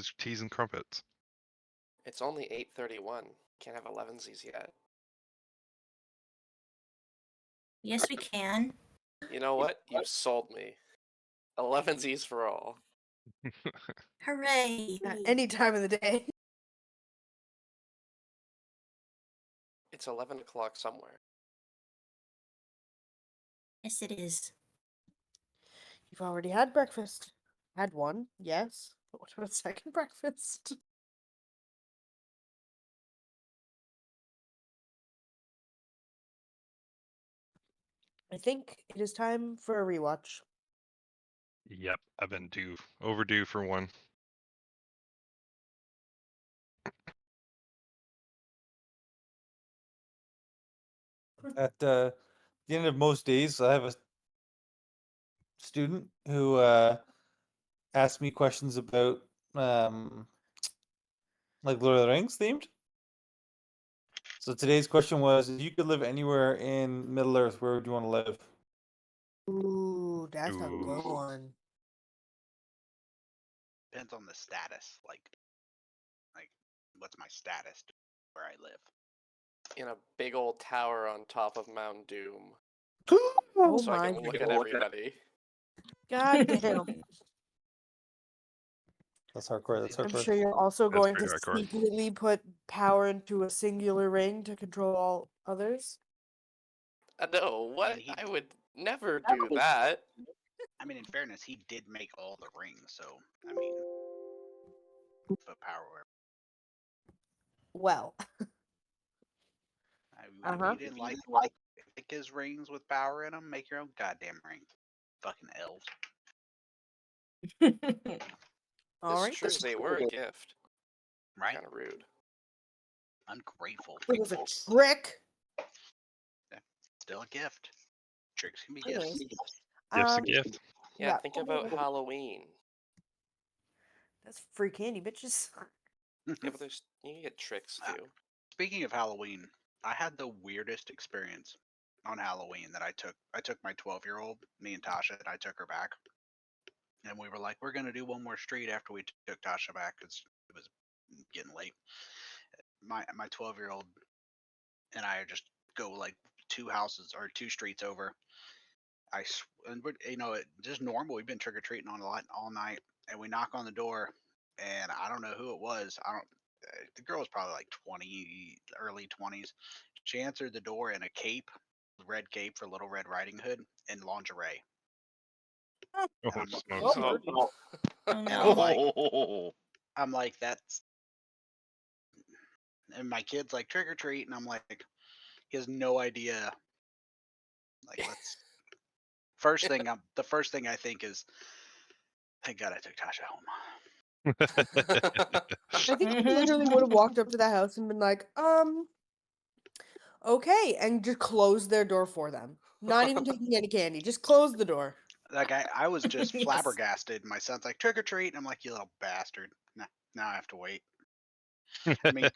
his teas and crumpets. It's only 8:31. Can't have 11sies yet. Yes, we can. You know what? You've sold me. 11sies for all. Hooray! Any time of the day. It's 11 o'clock somewhere. Yes, it is. You've already had breakfast. Had one, yes. But what about second breakfast? I think it is time for a rewatch. Yep, I've been overdue for one. At the end of most days, I have a student who asks me questions about like Lord of the Rings themed. So today's question was: if you could live anywhere in Middle Earth, where would you want to live? Ooh, that's a Ooh. good one. Depends on the status. Like what's my status where I live? In a big old tower on top of Mount Doom. Oh So I my can look at everybody. god damn. That's hardcore. That's I'm hardcore. sure you're also That's going to pretty hardcore. secretly put power into a singular ring to control all others. No, what? I mean, I would never do that. I mean, in fairness, he did make all the rings, so I mean, put power where. Well, If you didn't like his rings with power in them, make your own goddamn ring. Fucking elves. all It's right. true, they were a gift. Right? Kind of rude. Ungrateful. It was a trick. Still a gift. Tricks can be Anyways, gifts. Gift's a gift. Yeah, think about Halloween. That's free candy, bitches. Yeah, but you can get tricks too. Speaking of Halloween, I had the weirdest experience on Halloween that I took my 12-year-old, me and Tasha, and I took her back. And we were like, we're going to do one more street after we took Tasha back because it was getting late. My 12-year-old and I just go like 2 streets over. Just normal. We've been trick or treating all night, and we knock on the door, and I don't know who it was. The girl was probably like 20, early 20s. She answered the door in a cape, red cape for Little Red Riding Hood, and lingerie. Oh, I'm- smokes. Oh And no. I'm like, that's. And my kid's like, trick or treat, and I'm like, he has no idea. Like, let's. The first thing I think is, thank God I took Tasha home. I think I literally would have walked up to that house and been like, okay, and just closed their door for them. Not even taking any candy, just close the door. Like I was just Yes. flabbergasted. My son's like, trick or treat, and I'm like, you little bastard. Nah, now I have to wait. I mean,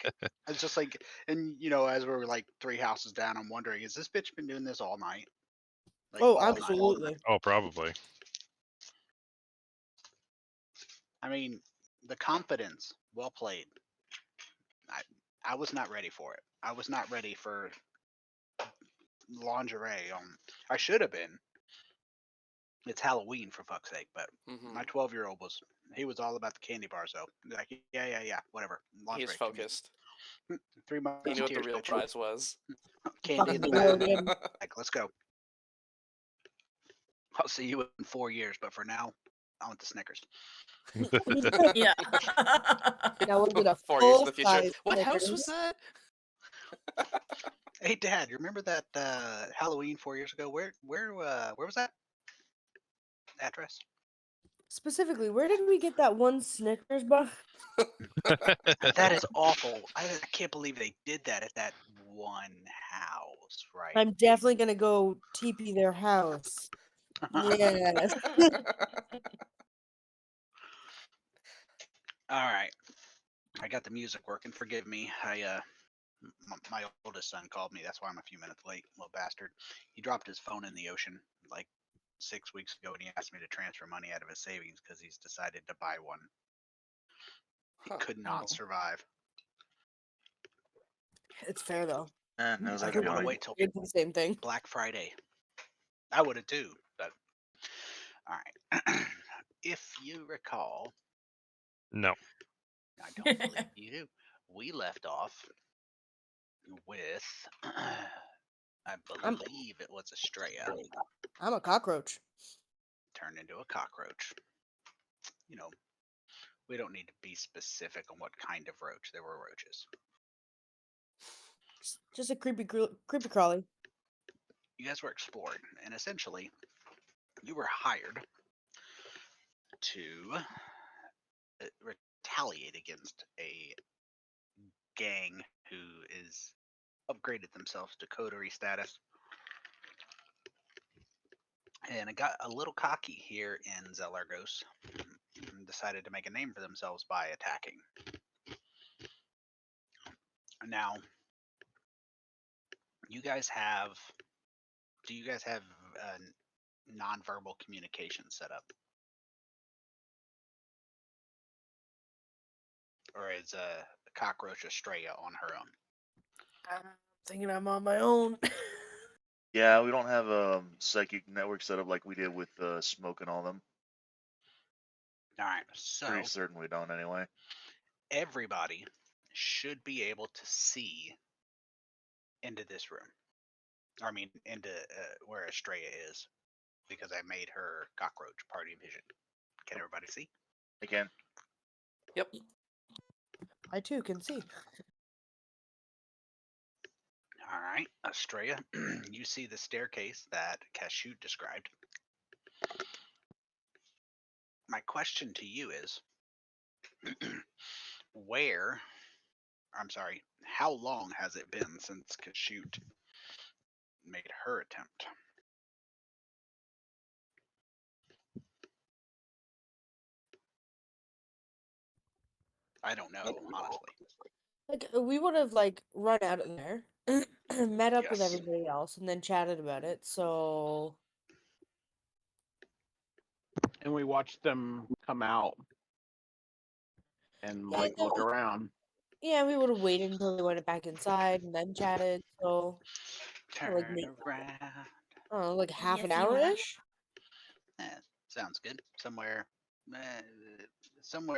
it's just like, and as we're like 3 houses down, I'm wondering, has this bitch been doing this all night? Like, Oh, all night. absolutely. Oh, probably. I mean, the confidence, well played. I was not ready for it. I was not ready for lingerie. I should have been. It's Halloween for fuck's sake, but my 12-year-old he was all about the candy bars though. Like, yeah, whatever. He's Lingerie, focused. 3 He knew what the Musketeers, real bitch. prize was. Candy in the Fucking bag. brilliant. Like, let's go. I'll see you in 4 years, but for now, I want the Snickers. Yeah. Now was it a 4 years in the full-size future. What house was Snickers? that? Hey, Dad, you remember that Halloween 4 years ago? Where was that address? Specifically, where did we get that one Snickers bar? That is awful. I can't believe they did that at that one house, right? I'm definitely gonna go TP their house. Yes. All right. I got the music working. Forgive me. My oldest son called me. That's why I'm a few minutes late, little bastard. He dropped his phone in the ocean like 6 weeks ago, and he asked me to transfer money out of his savings because he's decided to buy one. could not Oh. survive. It's fair though. That was I like could a wanna point. wait till You'd do the same thing. Black Friday. I would have too, but all right. If you recall, No. I don't believe you do. We left off with, I believe it was Estrella I'm a cockroach. turned into a cockroach. You know, we don't need to be specific on what kind of roach. There were roaches. Just a creepy crawly. You guys were explored, and essentially, you were hired to retaliate against a gang who is upgraded themselves to coterie status. And it got a little cocky here in Zelargos and decided to make a name for themselves by attacking. Now, do you guys have nonverbal communication set up? Or is a cockroach Estrella on her own? I'm thinking I'm on my own. Yeah, we don't have a psychic network set up like we did with Smoke and all them. All right, so Pretty certain we don't anyway. everybody should be able to see into this room. I mean, into where Estrella is, because I made her cockroach party vision. Can everybody see? Again, Yep. I too can see. All right, Estrella, you see the staircase that Kashoot described. My question to you is, how long has it been since Kashoot made her attempt? I don't know, honestly. Like we would have like run out of there, met up with Yes. everybody else, and then chatted about it. So And we watched them come out and Yeah, like look no. around. yeah, we would have waited until they went back inside and then chatted. So Turn like maybe, around. I don't know, like half a an few hour hours. ish. Sounds good. Somewhere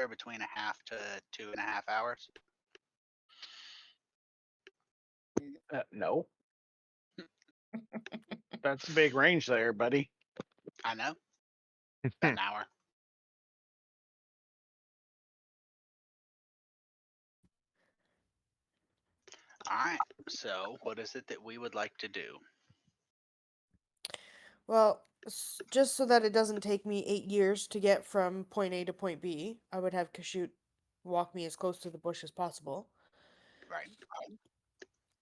between a half to 2.5 hours. No. That's a big range there, buddy. I know. About an hour. All right. So, what is it that we would like to do? Well, just so that it doesn't take me 8 years to get from point A to point B, I would have Kashoot walk me as close to the bush as possible Right.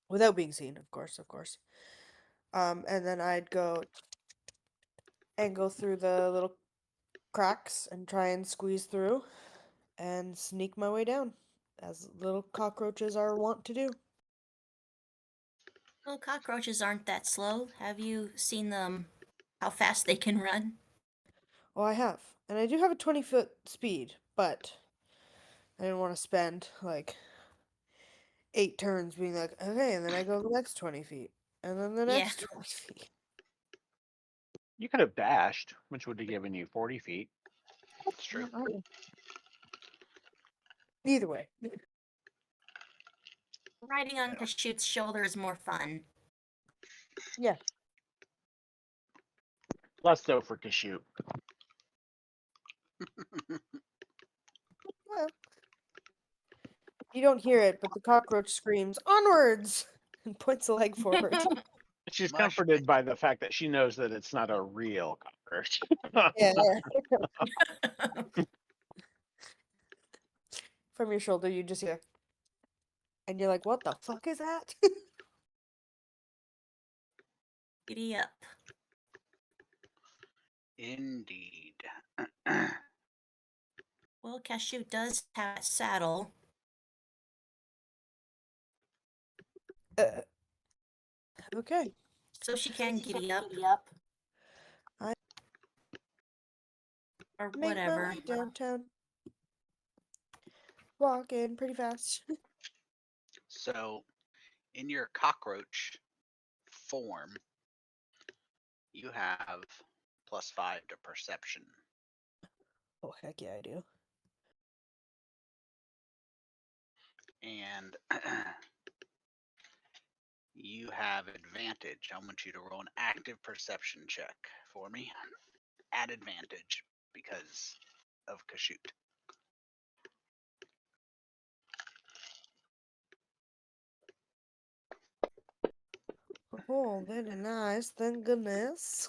without being seen, of course, and then I'd go through the little cracks and try and squeeze through and sneak my way down, as little cockroaches are wont to do. Well, cockroaches aren't that slow. Have you seen them? How fast they can run? Oh, I have. And I do have a 20-foot speed, but I didn't want to spend like 8 turns being like, okay, and then I go the next 20 feet. And then the Yeah. next 20 feet. You could have dashed, which would have given you 40 feet. That's true. Either way. Riding on Kashoot's shoulder is more fun. Yeah. Less so for Kashoot. Well, you don't hear it, but the cockroach screams, onwards! And points a leg forward. She's Mush. comforted by the fact that she knows that it's not a real cockroach. Yeah. From your shoulder, you just hear. And you're like, what the fuck is that? Giddy up. Indeed. Well, Kashoot does have a saddle. Okay. So she can giddy up. I Or Make whatever. my way downtown. walking pretty fast. So, in your cockroach form, you have +5 to perception. Oh, heck yeah, I do. And you have advantage. I want you to roll an active perception check for me. At advantage because of Kashoot. Oh, very nice. Thank goodness.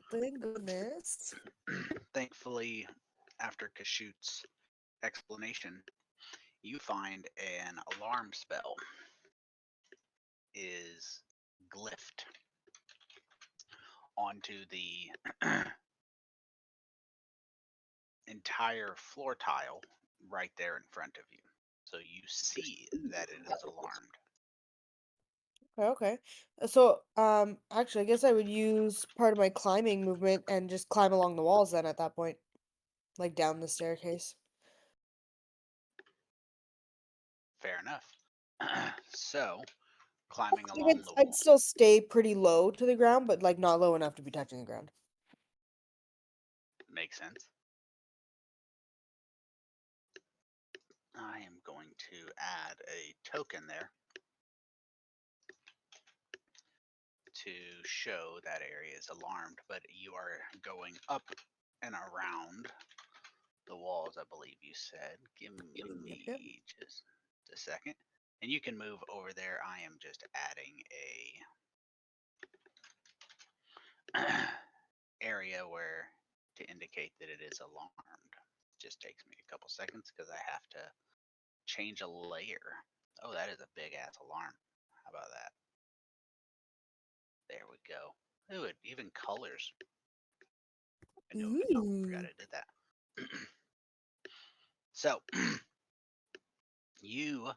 Thank goodness. Thankfully, after Kashoot's explanation, you find an alarm spell is glyphed onto the entire floor tile right there in front of you. So you see that it is alarmed. Okay. So, actually, I guess I would use part of my climbing movement and just climb along the walls then at that point. Like down the staircase. Fair enough. So, climbing Like, along the I'd wall. still stay pretty low to the ground, but like not low enough to be touching the ground. Makes sense. I am going to add a token there to show that area is alarmed, but you are going up and around the walls, I believe you said. Give me Yep. just a second. And you can move over there. I am just adding a area where to indicate that it is alarmed. Just takes me a couple seconds because I have to change a layer. Oh, that is a big ass alarm. How about that? There we go. Ooh, it even colors. I know. Forgot I did that. So you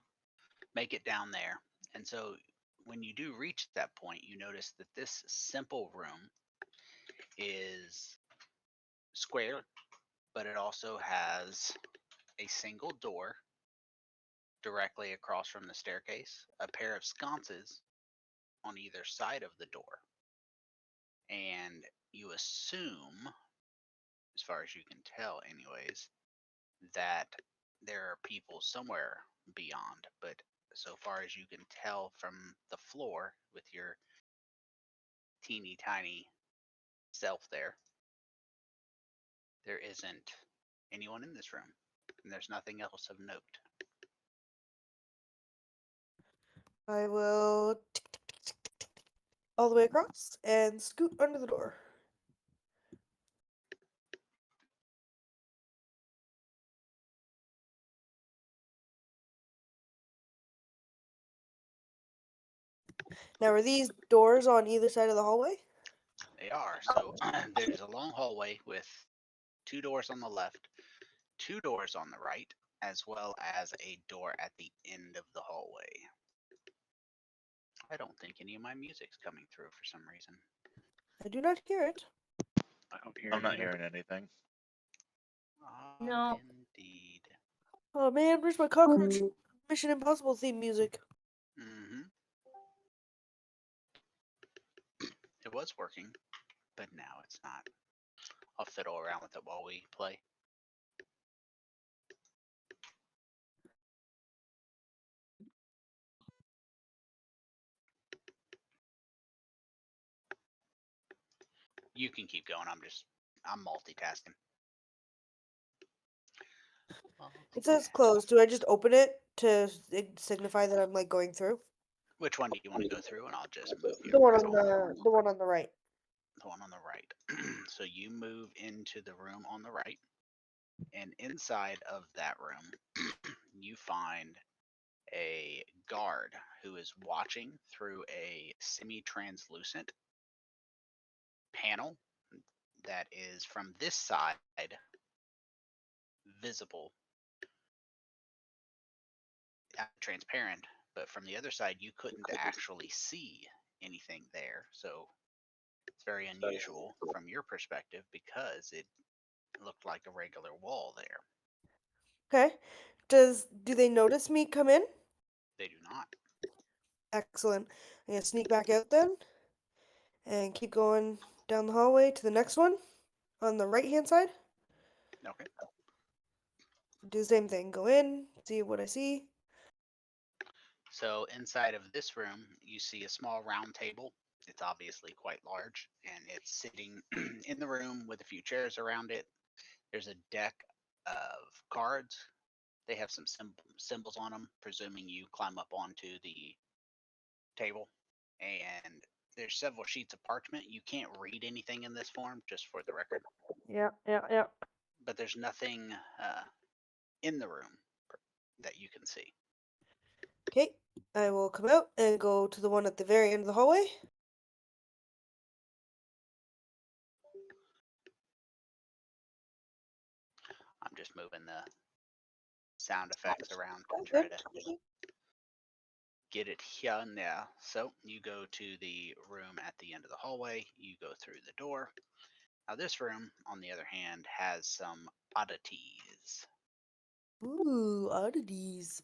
make it down there, and so when you do reach that point, you notice that this simple room is square, but it also has a single door directly across from the staircase, a pair of sconces on either side of the door, and you assume, as far as you can tell anyways, that there are people somewhere beyond, but so far as you can tell from the floor with your teeny tiny self there, there isn't anyone in this room, and there's nothing else of note. I will tick, tick, tick, tick, tick, tick, tick, all the way across and scoot under the door. Now, are these doors on either side of the hallway? They are. So there's a long hallway with 2 doors on the left, 2 doors on the right, as well as a door at the end of the hallway. I don't think any of my music's coming through for some reason. I do not hear it. I don't hear I'm not it either. hearing anything. No. Indeed. Oh man, where's my cockroach Mission Impossible theme music? Mm-hmm. It was working, but now it's not. I'll fiddle around with it while we play. You can keep going. I'm multitasking. It says closed. Do I just open it to signify that I'm like going through? Which one do you want to go through? And I'll just move you The one right on on. the one on the right. The one on the right. So you move into the room on the right, and inside of that room, you find a guard who is watching through a semi-translucent panel that is from this side visible, transparent, but from the other side you couldn't actually see anything there. So it's very unusual from your perspective because it looked like a regular wall there. Okay. Do they notice me come in? They do not. Excellent. I'm gonna sneak back out then and keep going down the hallway to the next one on the right hand side. Okay. Do the same thing. Go in, see what I see. So inside of this room, you see a small round table. It's obviously quite large, and it's sitting in the room with a few chairs around it. There's a deck of cards. They have some symbols on them, presuming you climb up onto the table. And there's several sheets of parchment. You can't read anything in this form, just for the record. Yeah. But there's nothing in the room that you can see. Okay. I will come out and go to the one at the very end of the hallway. I'm just moving the sound effects around to Oh, try good. to get it here and there. So you go to the room at the end of the hallway, you go through the door. Now this room, on the other hand, has some oddities. Ooh, oddities.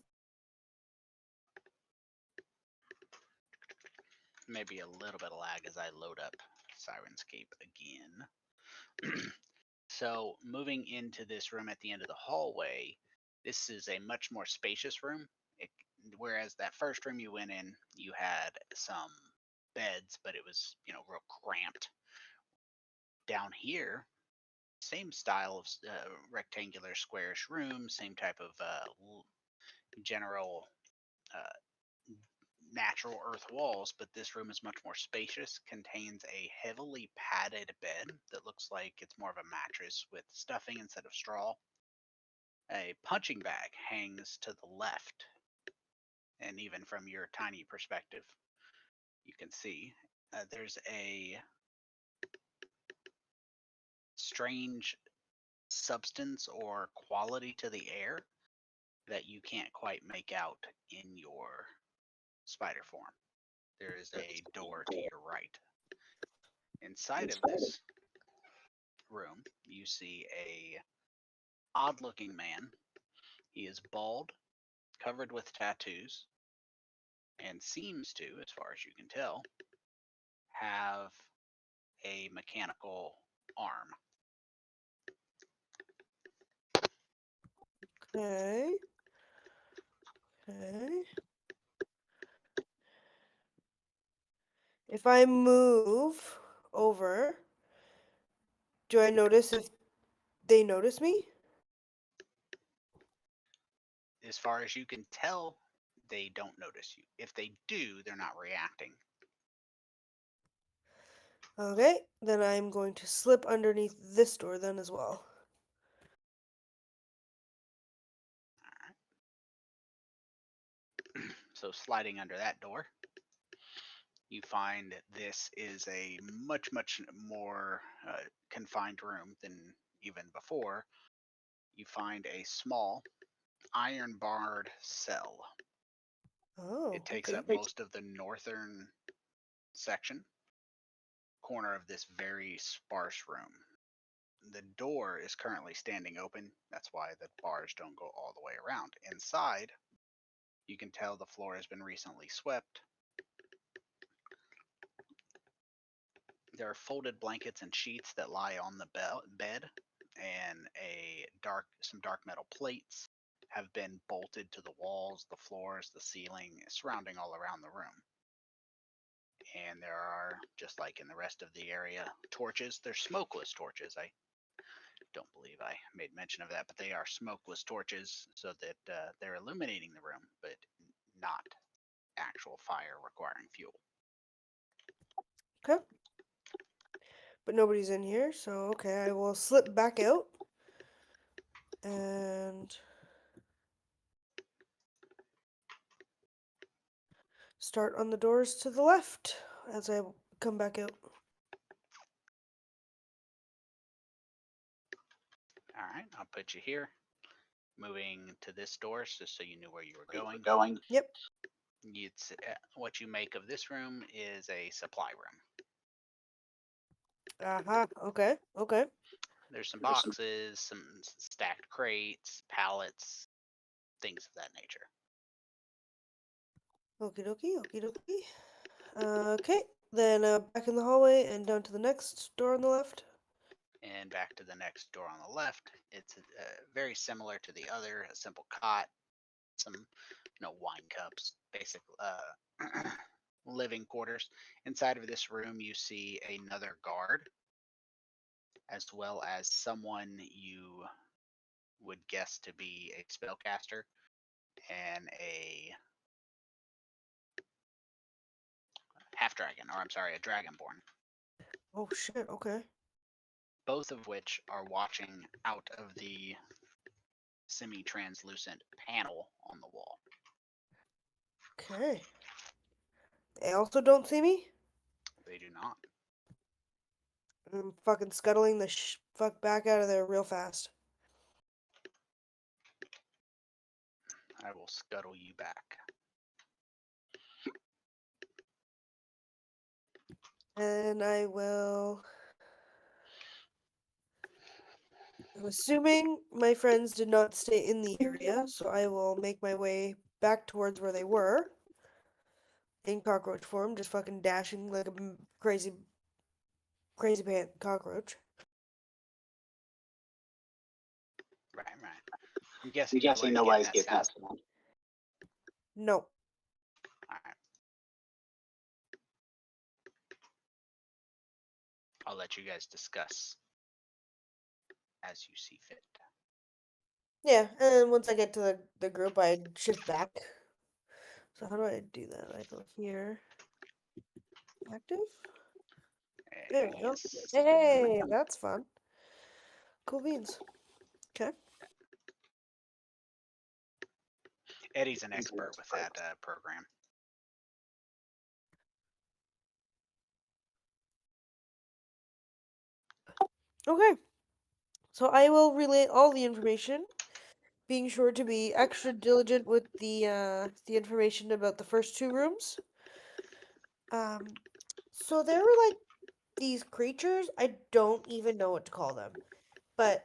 Maybe a little bit of lag as I load up Sirenscape again. So moving into this room at the end of the hallway, this is a much more spacious room. Whereas that first room you went in, you had some beds, but it was, real cramped. Down here, same style of rectangular squarish room, same type of general natural earth walls, but this room is much more spacious, contains a heavily padded bed that looks like it's more of a mattress with stuffing instead of straw. A punching bag hangs to the left, and even from your tiny perspective, you can see there's a strange substance or quality to the air that you can't quite make out in your spider form. There is a door to your right. Inside of this room, you see a odd-looking man. He is bald, covered with tattoos, and seems to, as far as you can tell, have a mechanical arm. Okay. Okay. If I move over, do I notice if they notice me? As far as you can tell, they don't notice you. If they do, they're not reacting. Okay, then I'm going to slip underneath this door then as well. So sliding under that door, you find this is a much, much more confined room than even before. You find a small iron barred cell. Oh, It takes okay. up most of the northern section, corner of this very sparse room. The door is currently standing open. That's why the bars don't go all the way around. Inside, you can tell the floor has been recently swept. There are folded blankets and sheets that lie on the bed, and some dark metal plates have been bolted to the walls, the floors, the ceiling, surrounding all around the room. And there are, just like in the rest of the area, torches. They're smokeless torches. I don't believe I made mention of that, but they are smokeless torches so that they're illuminating the room, but not actual fire requiring fuel. Okay. But nobody's in here, so okay, I will slip back out. And start on the doors to the left as I come back out. All right, I'll put you here. Moving to this door, just so you knew where you were going. Yep. It's what you make of this room is a supply room. Aha. Okay. Okay. There's some boxes, some stacked crates, pallets, things of that nature. Okie dokie, okie dokie. Okay, then back in the hallway and down to the next door on the left. And back to the next door on the left, it's very similar to the other, a simple cot, some wine cups, basic living quarters. Inside of this room, you see another guard, as well as someone you would guess to be a spellcaster and a half dragon, or I'm sorry, a dragonborn. Oh shit, okay. Both of which are watching out of the semi-translucent panel on the wall. Okay. They also don't see me? They do not. I'm fucking scuttling the fuck back out of there real fast. I will scuttle you back. And I will. I'm assuming my friends did not stay in the area, so I will make my way back towards where they were. In cockroach form, just fucking dashing like a crazy pant cockroach. Right. I'm guessing no ways get past them. No. Alright. I'll let you guys discuss as you see fit. Yeah, and once I get to the group, I shift back. So how do I do that? I go here. Active? There we go. Yes. Hey, that's fun. Cool beans. Okay. Eddie's an expert with that program. Okay. So I will relay all the information, being sure to be extra diligent with the information about the first two rooms. So there were like these creatures, I don't even know what to call them. But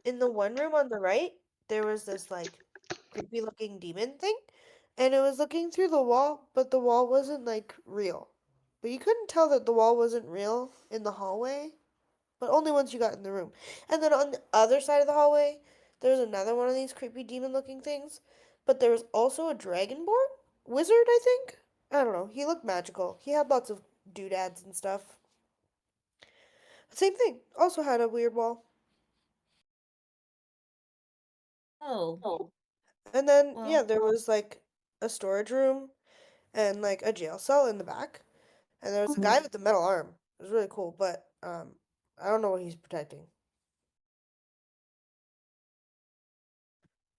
in the one room on the right, there was this like creepy looking demon thing, and it was looking through the wall, but the wall wasn't like real. But you couldn't tell that the wall wasn't real in the hallway, but only once you got in the room. And then on the other side of the hallway, there was another one of these creepy demon looking things, but there was also a dragonborn wizard, I think. I don't know. He looked magical. He had lots of doodads and stuff. Same thing. Also had a weird wall. Oh, And then, well, yeah, there was like a storage room and like a jail cell in the back. And there was a guy with a metal arm. It was really cool, but I don't know what he's protecting.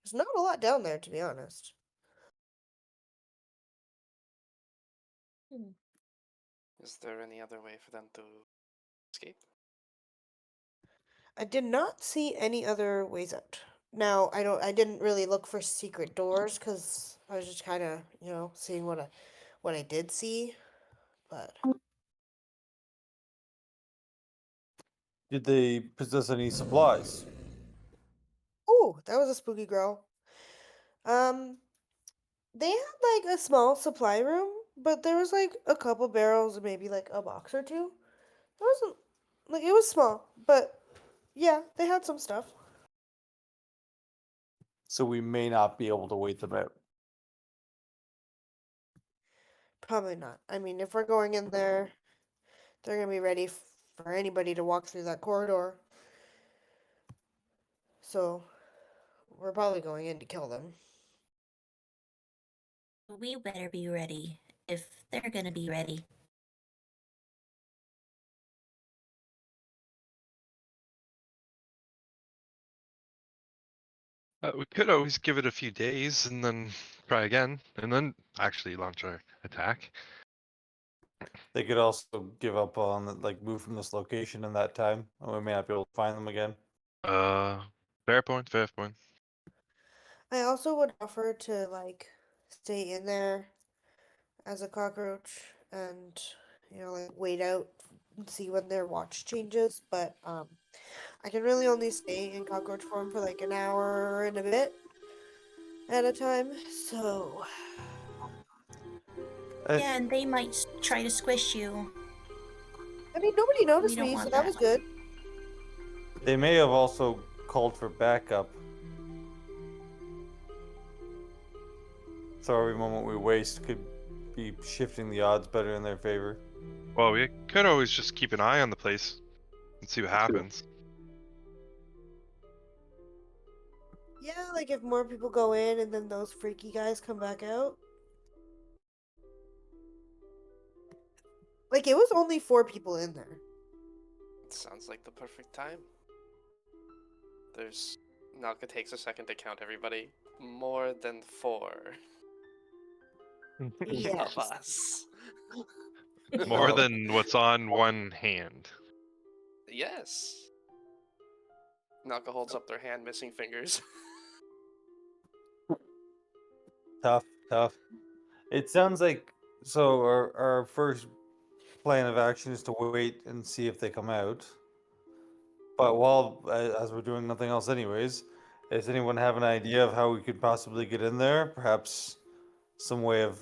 There's not a lot down there, to be honest. Is there any other way for them to escape? I did not see any other ways out. Now, I didn't really look for secret doors because I was just kind of, seeing what I did see, but Did they possess any supplies? oh, that was a spooky growl. Um, they had like a small supply room, but there was like a couple barrels and maybe like a box or two. It wasn't like it was small, but yeah, they had some stuff. So we may not be able to wait them out. Probably not. I mean, if we're going in there, they're gonna be ready for anybody to walk through that corridor. So we're probably going in to kill them. we better be ready if they're gonna be ready. We could always give it a few days and then try again, and then actually launch our attack. They could also give up on move from this location in that time, and we may not be able to find them again. Fair point. Fair point. I also would offer to like stay in there as a cockroach and like wait out and see when their watch changes, but I can really only stay in cockroach form for like an hour and a bit. at a time, so Yeah, and they might try to squish you. I mean nobody noticed don't me, so want that that. was good. They may have also called for backup. So every moment we waste could be shifting the odds better in their favor. Well, we could always just keep an eye on the place and see what happens. Yeah, like if more people go in and then those freaky guys come back out. Like it was only 4 people in there. Sounds like the perfect time. There's Nalka takes a second to count everybody. More than 4 Yes. of us. More Well- than what's on one hand. Yes. Nalka holds up their hand, missing fingers. Tough, tough. It sounds like so. Our first plan of action is to wait and see if they come out. But while as we're doing nothing else, anyways, does anyone have an idea of how we could possibly get in there? Perhaps some way of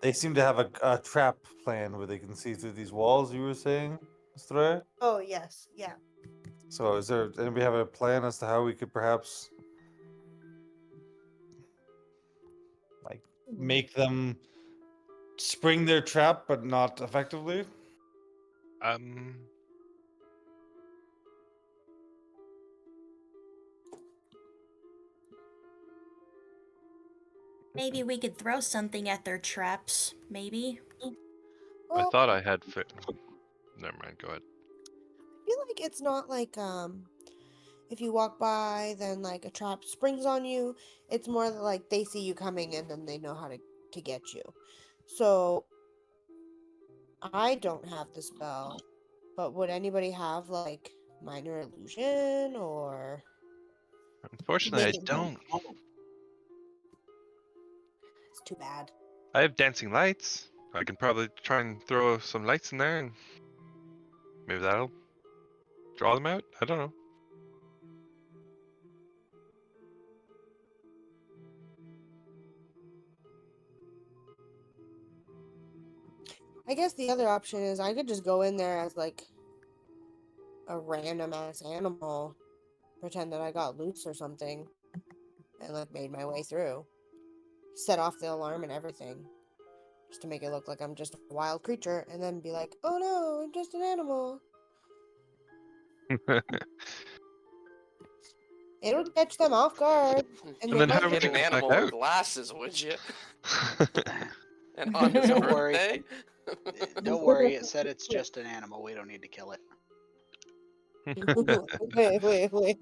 they seem to have a trap plan where they can see through these walls. You were saying, Estrella? Oh yes, yeah. So is there anybody have a plan as to how we could perhaps like make them spring their trap but not effectively? Um, Maybe we could throw something at their traps. Maybe. I Well, thought I had fit. Never mind. Go ahead. I feel like it's not like if you walk by then like a trap springs on you. It's more that, like they see you coming and then they know how to get you. So I don't have the spell, but would anybody have like minor illusion or Unfortunately, I Make it- don't. it's too bad. I have dancing lights. I can probably try and throw some lights in there, and maybe that'll draw them out. I don't know. I guess the other option is I could just go in there as like a random ass animal, pretend that I got loose or something, and like made my way through. Set off the alarm and everything. Just to make it look like I'm just a wild creature, and then be like, oh no, I'm just an animal. It'll catch them off guard. And You then might how would get you an get back animal with out? glasses, would you? And on his Don't worry. birthday? Don't worry, it said it's just an animal. We don't need to kill it. wait. I feel like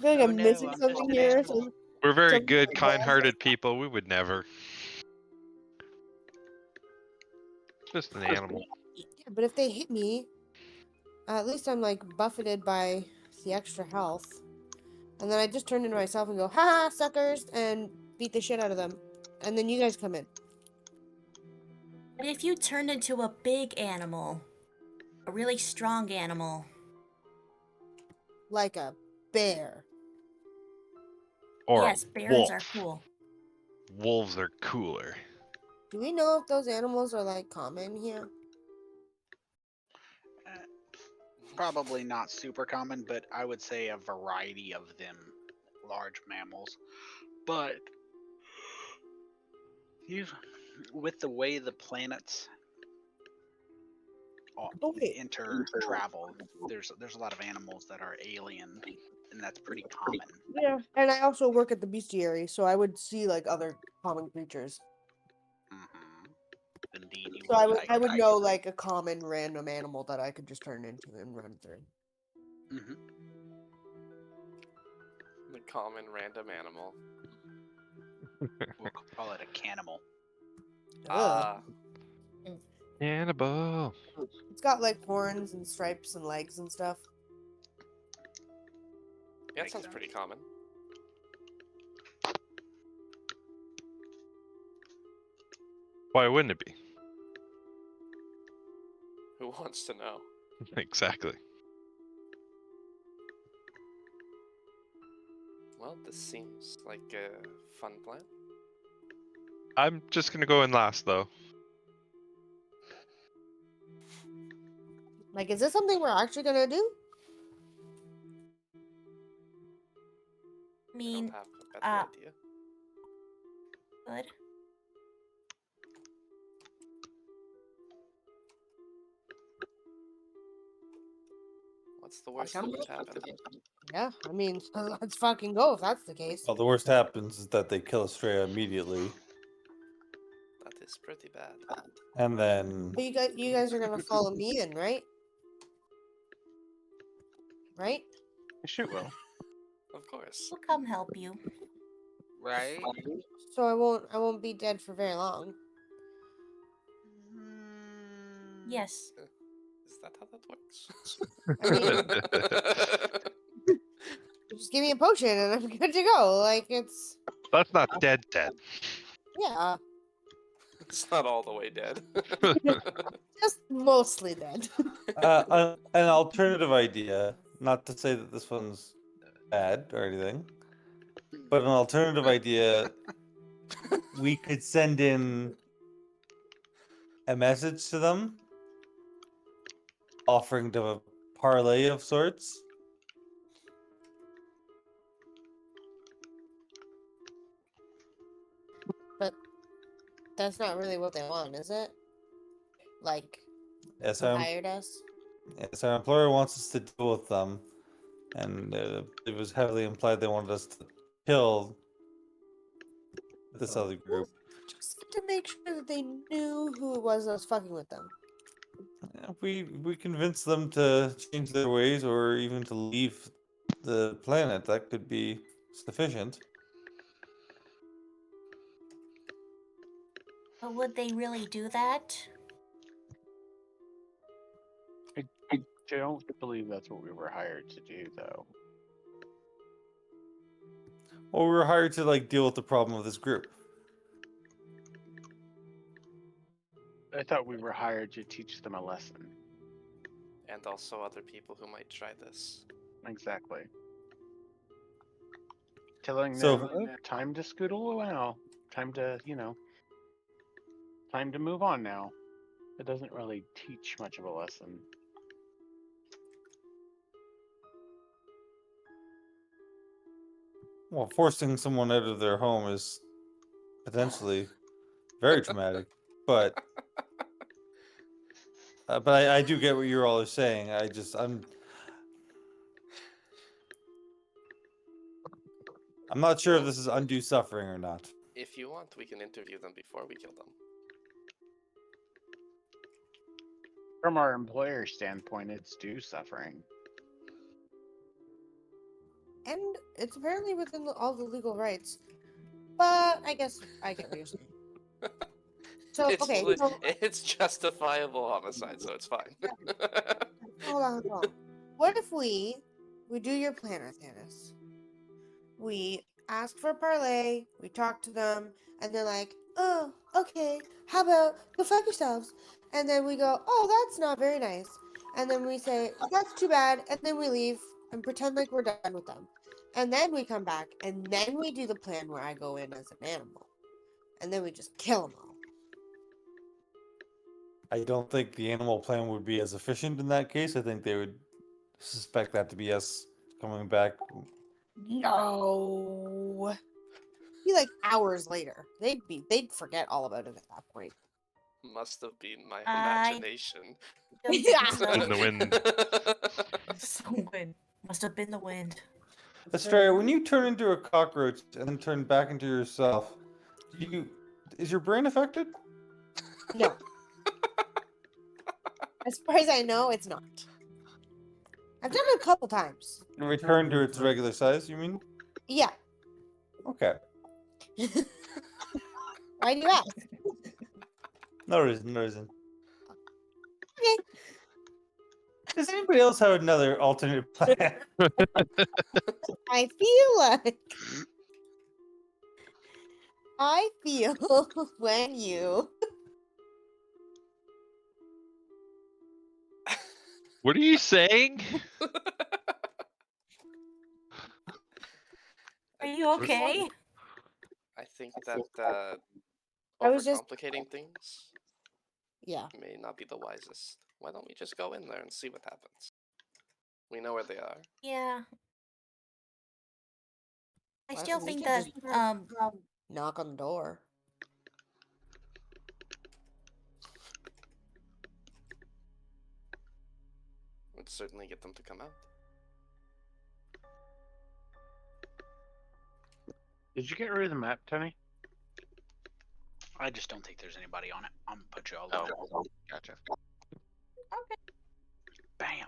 Oh I'm no, missing I'm just something an here. animal. We're very Something good, like that. kind-hearted people. We would never. Just an animal. Yeah, but if they hit me, at least I'm like buffeted by the extra health. And then I just turn into myself and go, ha, suckers, and beat the shit out of them. And then you guys come in. But if you turned into a big animal, a really strong animal, Like a bear. Or yes, a bears wolf. are cool. Wolves are cooler. Do we know if those animals are like common here? Probably not super common, but I would say a variety of them, large mammals. But you, with the way the planets Okay. travel, there's a lot of animals that are alien, and that's pretty common. Yeah. And I also work at the bestiary, so I would see like other common creatures. Indeed, you So would. I would know like a common random animal that I could just turn into and run through. The common random animal. We'll call it a canimal. Ugh. Cannibal. It's got like horns and stripes and legs and stuff. Yeah, that Makes sounds sense. pretty common. Why wouldn't it be? Who wants to know? Exactly. Well, this seems like a fun plan. I'm just gonna go in last though. Like, is this something we're actually gonna do? I I mean, don't have a better idea. good. What's the worst that could happen? Yeah, I mean, let's fucking go if that's the case. Well, the worst happens is that they kill Estrella immediately, That is pretty bad. and then But you guys are gonna follow me in, right? Right? Shoot, will. Of course. We'll come help you. Right? So I won't be dead for very long. Yes. Is that how that works? I mean, just give me a potion and I'm good to go. Like, it's That's not dead. yeah, It's not all the way dead. just mostly dead. an alternative idea. Not to say that this one's bad or anything, but an alternative idea. We could send in a message to them, offering to a parlay of sorts. But that's not really what they want, is it? Like, Yes, who hired us? yes, our employer wants us to deal with them, and it was heavily implied they wanted us to kill this other group. Just to make sure that they knew who it was that was fucking with them. We convinced them to change their ways or even to leave the planet. That could be sufficient. But would they really do that? I don't believe that's what we were hired to do, though. Well, we were hired to like deal with the problem of this group. I thought we were hired to teach them a lesson. And also other people who might try this. Exactly. Telling So- them time to scoodle now. Time to, time to move on now. It doesn't really teach much of a lesson. Well, forcing someone out of their home is potentially very traumatic, but I do get what you're all are saying. I'm not sure if this is undue suffering or not. If you want, we can interview them before we kill them. From our employer standpoint, it's due suffering. And it's apparently within all the legal rights. But I guess I get what you're saying. So, It's, okay, li- so, it's justifiable homicide, so it's fine. hold on. What if we do your plan, Arthanis? We ask for a parlay, we talk to them, and they're like, oh, okay, how about go fuck yourselves? And then we go, oh, that's not very nice. And then we say, oh, that's too bad, and then we leave and pretend like we're done with them. And then we come back, and then we do the plan where I go in as an animal. And then we just kill them all. I don't think the animal plan would be as efficient in that case. I think they would suspect that to be us coming back. No. Be like hours later. They'd forget all about it at that point. Must have been my I- imagination. Don't think Yeah. so. In the wind. So wind. Must have been the wind. Estrella, when you turn into a cockroach and then turn back into yourself, is your brain affected? No. As far as I know, it's not. I've done it a couple times. And return to its regular size, you mean? Yeah. Okay. Why do you ask? No reason, no reason. Okay. Does anybody else have another alternate plan? I feel when you What are you saying? Are you okay? I think that I was just- overcomplicating things Yeah. may not be the wisest. Why don't we just go in there and see what happens? We know where they are. Yeah. I Well, still we think can that just knock on the door. Would certainly get them to come out. Did you get rid of the map, Tony? I just don't think there's anybody on it. I'm gonna put you all Oh, low. gotcha. Bam.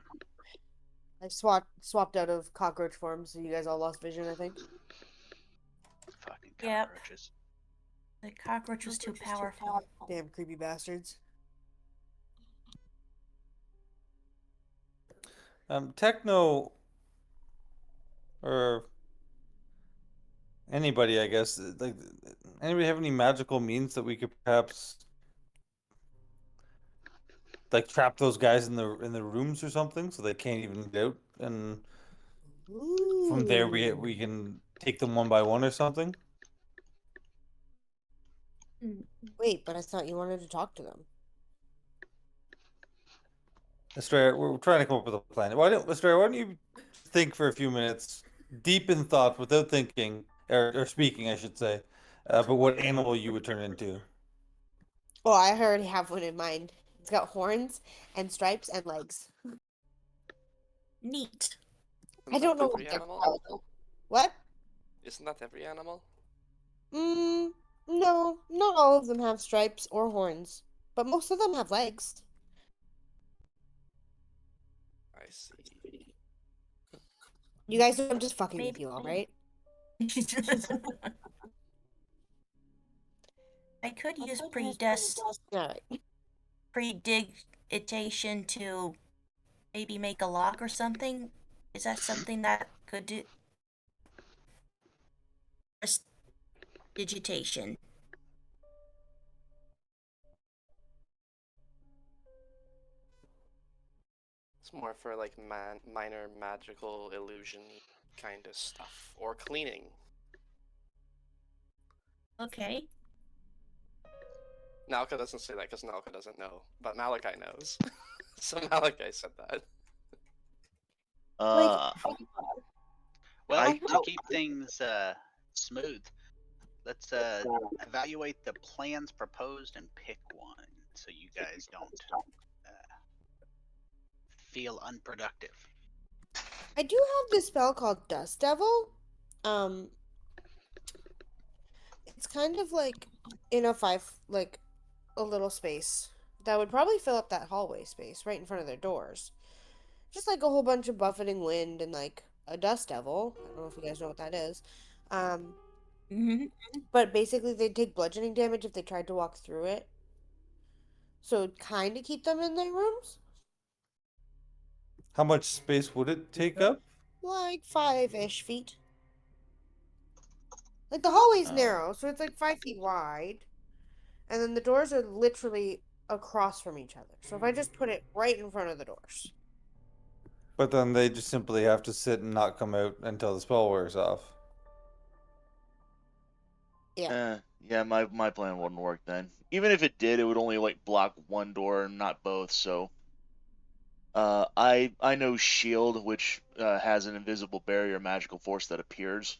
I swapped out of cockroach form, so you guys all lost vision, I think. Fucking Yep. cockroaches. the cockroach was too powerful. Damn creepy bastards. Techno, or anybody, I guess. Like, anybody have any magical means that we could perhaps like trap those guys in the rooms or something, so they can't even get out, and from there we can take them one by one or something. Wait, but I thought you wanted to talk to them. Estrella, we're trying to come up with a plan. Why don't you think for a few minutes, deep in thought, without thinking or speaking, I should say, but what animal you would turn into? Oh, I already have one in mind. It's got horns and stripes and legs. Neat. I don't know Every what they're animal. called. What? Isn't that every animal? No, not all of them have stripes or horns, but most of them have legs. I see. You guys know I'm just fucking with Maybe- you, all right? I could use Alright. predigitation to maybe make a lock or something. Is that something that could do? Digitation. It's more for like minor magical illusion kind of stuff, or cleaning. Okay. Nalka doesn't say that because Nalka doesn't know, but Malachi knows. So Malachi said that. Uh, Well, I- to keep things smooth, let's evaluate the plans proposed and pick one, so you guys don't feel unproductive. I do have this spell called Dust Devil. It's kind of like in a a little space that would probably fill up that hallway space right in front of their doors. Just like a whole bunch of buffeting wind and like a dust devil. I don't know if you guys know what that is. But basically they take bludgeoning damage if they tried to walk through it. So it'd kind of keep them in their rooms. How much space would it take up? Like 5-ish feet. Like the hallway's Oh. narrow, so it's like 5 feet wide. And then the doors are literally across from each other. So if I just put it right in front of the doors. But then they just simply have to sit and not come out until the spell wears off. Yeah. Yeah, my plan wouldn't work then. Even if it did, it would only like block one door and not both. So, I know shield, which has an invisible barrier magical force that appears,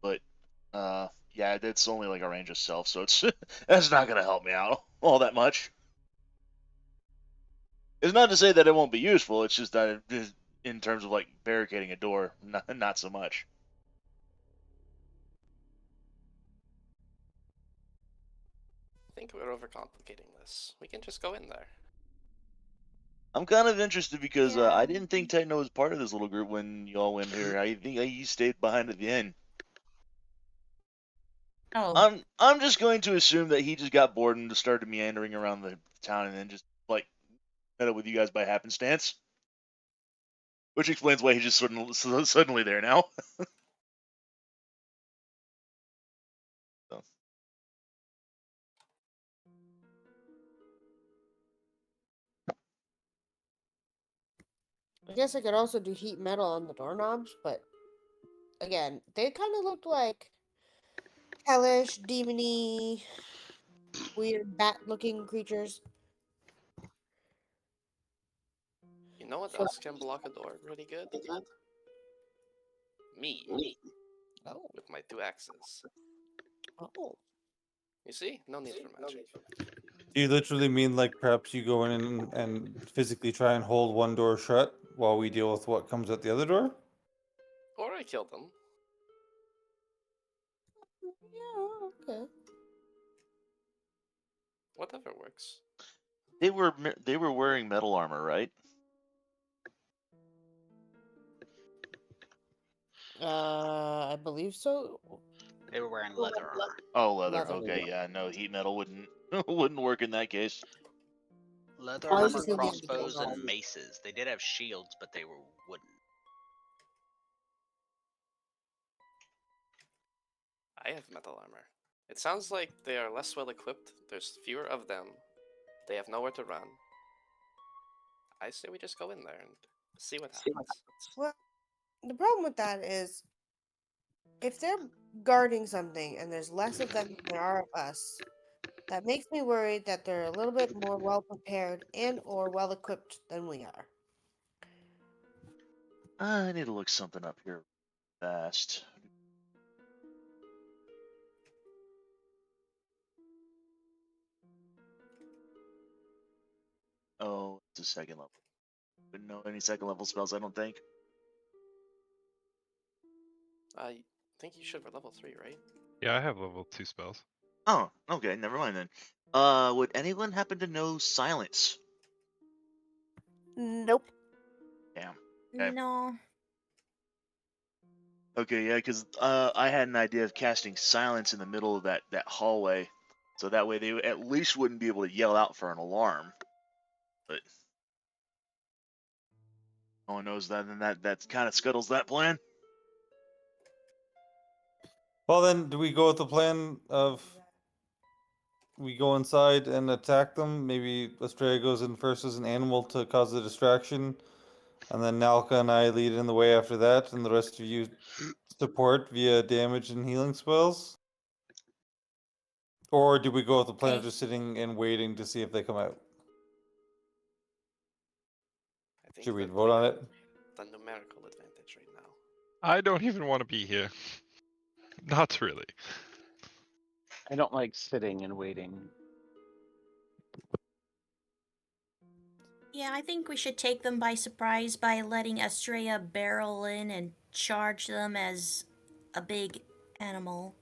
but yeah, that's only like a range of self, so it's that's not gonna help me out all that much. It's not to say that it won't be useful. It's just that it is, in terms of like barricading a door, not so much. I think we're overcomplicating this. We can just go in there. I'm kind of interested because Yeah. I didn't think Techno was part of this little group when y'all went here. I think he stayed behind at the end. Oh. I'm just going to assume that he just got bored and just started meandering around the town and then just like met up with you guys by happenstance. Which explains why he's just suddenly there now. So. I guess I could also do heat metal on the doorknobs, but again, they kind of looked like hellish, demony, weird bat-looking creatures. You know what So- else can block a door really good? Me, Oh. with my 2 axes. Oh. You see? No need for magic. Do you literally mean like perhaps you go in and physically try and hold one door shut while we deal with what comes out the other door? Or I kill them. Yeah, okay. Whatever works. They were wearing metal armor, right? I believe so. They were wearing leather armor. Oh, leather. Leather. Okay, yeah, no, heat metal wouldn't wouldn't work in that case. Leather I was armor, just thinking of the crossbows, and metal. maces. They did have shields, but they were wooden. I have metal armor. It sounds like they are less well equipped. There's fewer of them. They have nowhere to run. I say we just go in there and see what happens. Well, the problem with that is if they're guarding something and there's less of them than there are of us, that makes me worried that they're a little bit more well prepared and or well equipped than we are. I need to look something up here fast. Oh, it's a second level. Wouldn't know any second level spells, I don't think. I think you should for level 3, right? Yeah, I have level 2 spells. Oh, okay, never mind then. Would anyone happen to know silence? Nope. Damn. Okay. No. Okay, yeah, because I had an idea of casting silence in the middle of that hallway, so that way they at least wouldn't be able to yell out for an alarm. But no one knows that, and that kind of scuttles that plan. Well, then, do we go with the plan of we go inside and attack them? Maybe Australia goes in first as an animal to cause a distraction, and then Nalka and I lead in the way after that, and the rest of you support via damage and healing spells? Or do we go with the plan of Okay. just sitting and waiting to see if they come out? I think Should we that vote on have it? the numerical advantage right now. I don't even want to be here. Not really. I don't like sitting and waiting. Yeah, I think we should take them by surprise by letting Estrella barrel in and charge them as a big animal.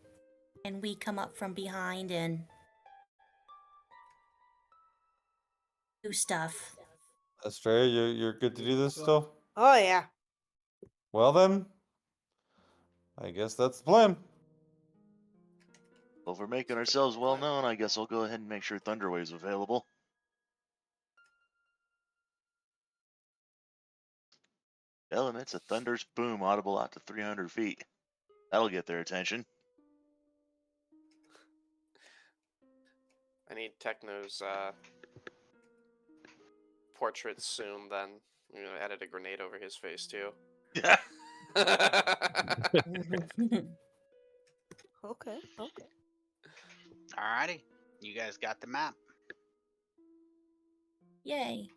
And we come up from behind and do stuff. Australia, you're good to do this still? Oh yeah. Well then, I guess that's the plan. Well, if we're making ourselves well known, I guess I'll go ahead and make sure Thunderwave's available. Elements a thunder's boom audible out to 300 feet. That'll get their attention. I need Techno's portrait soon. Then I'm gonna edit a grenade over his face too. Yeah. Okay. Okay. Alrighty, you guys got the map. Yay.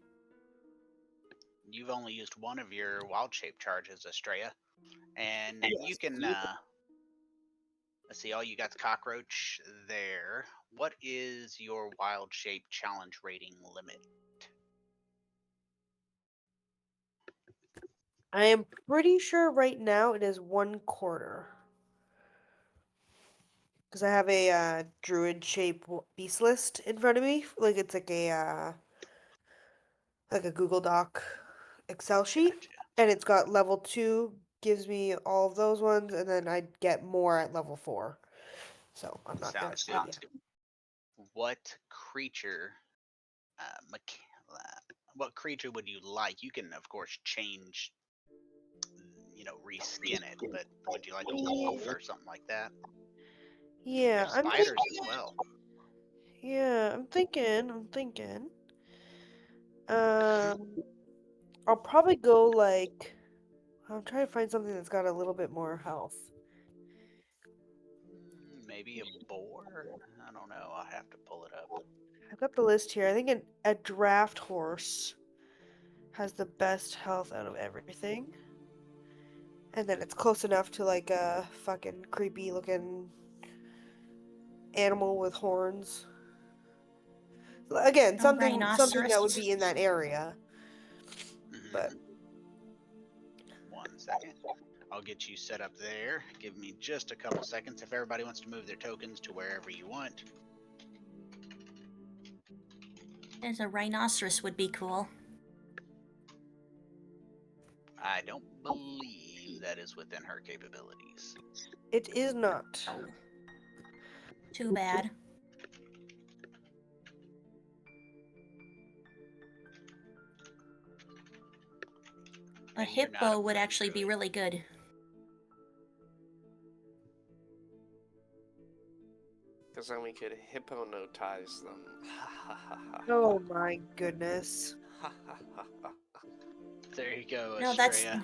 You've only used one of your wild shape charges, Estrella, and you can. Let's see. Oh, you got the cockroach there. What is your wild shape challenge rating limit? I am pretty sure right now it is 1/4. Because I have a druid shape beast list in front of me. Like it's like a Google Doc Excel sheet. Gotcha. And it's got level 2 gives me all of those ones, and then I get more at level 4. So I'm not there Sounds yet. good. What creature, what creature would you like? You can, of course, change, reskin it, but would you like a wolf or something like that? Yeah, There's I'm spiders thinking. as well. Yeah, I'm thinking. I'll probably go like I'm trying to find something that's got a little bit more health. Maybe a boar? I don't know. I'll have to pull it up. I've got the list here. I think a draft horse has the best health out of everything. And then it's close enough to like a fucking creepy looking animal with horns. Again, A something that would rhinoceros? be in that area. But Mhm. 1 second. I'll get you set up there. Give me just a couple seconds. If everybody wants to move their tokens to wherever you want. As a rhinoceros would be cool. I don't believe that is within her capabilities. it is not. Too bad. A And you're not hippo a would food actually be druid. really good. Because then we could hypnotize them. Ha ha ha ha. Oh my goodness. Ha ha ha ha. There you go, No, that's. Estrella.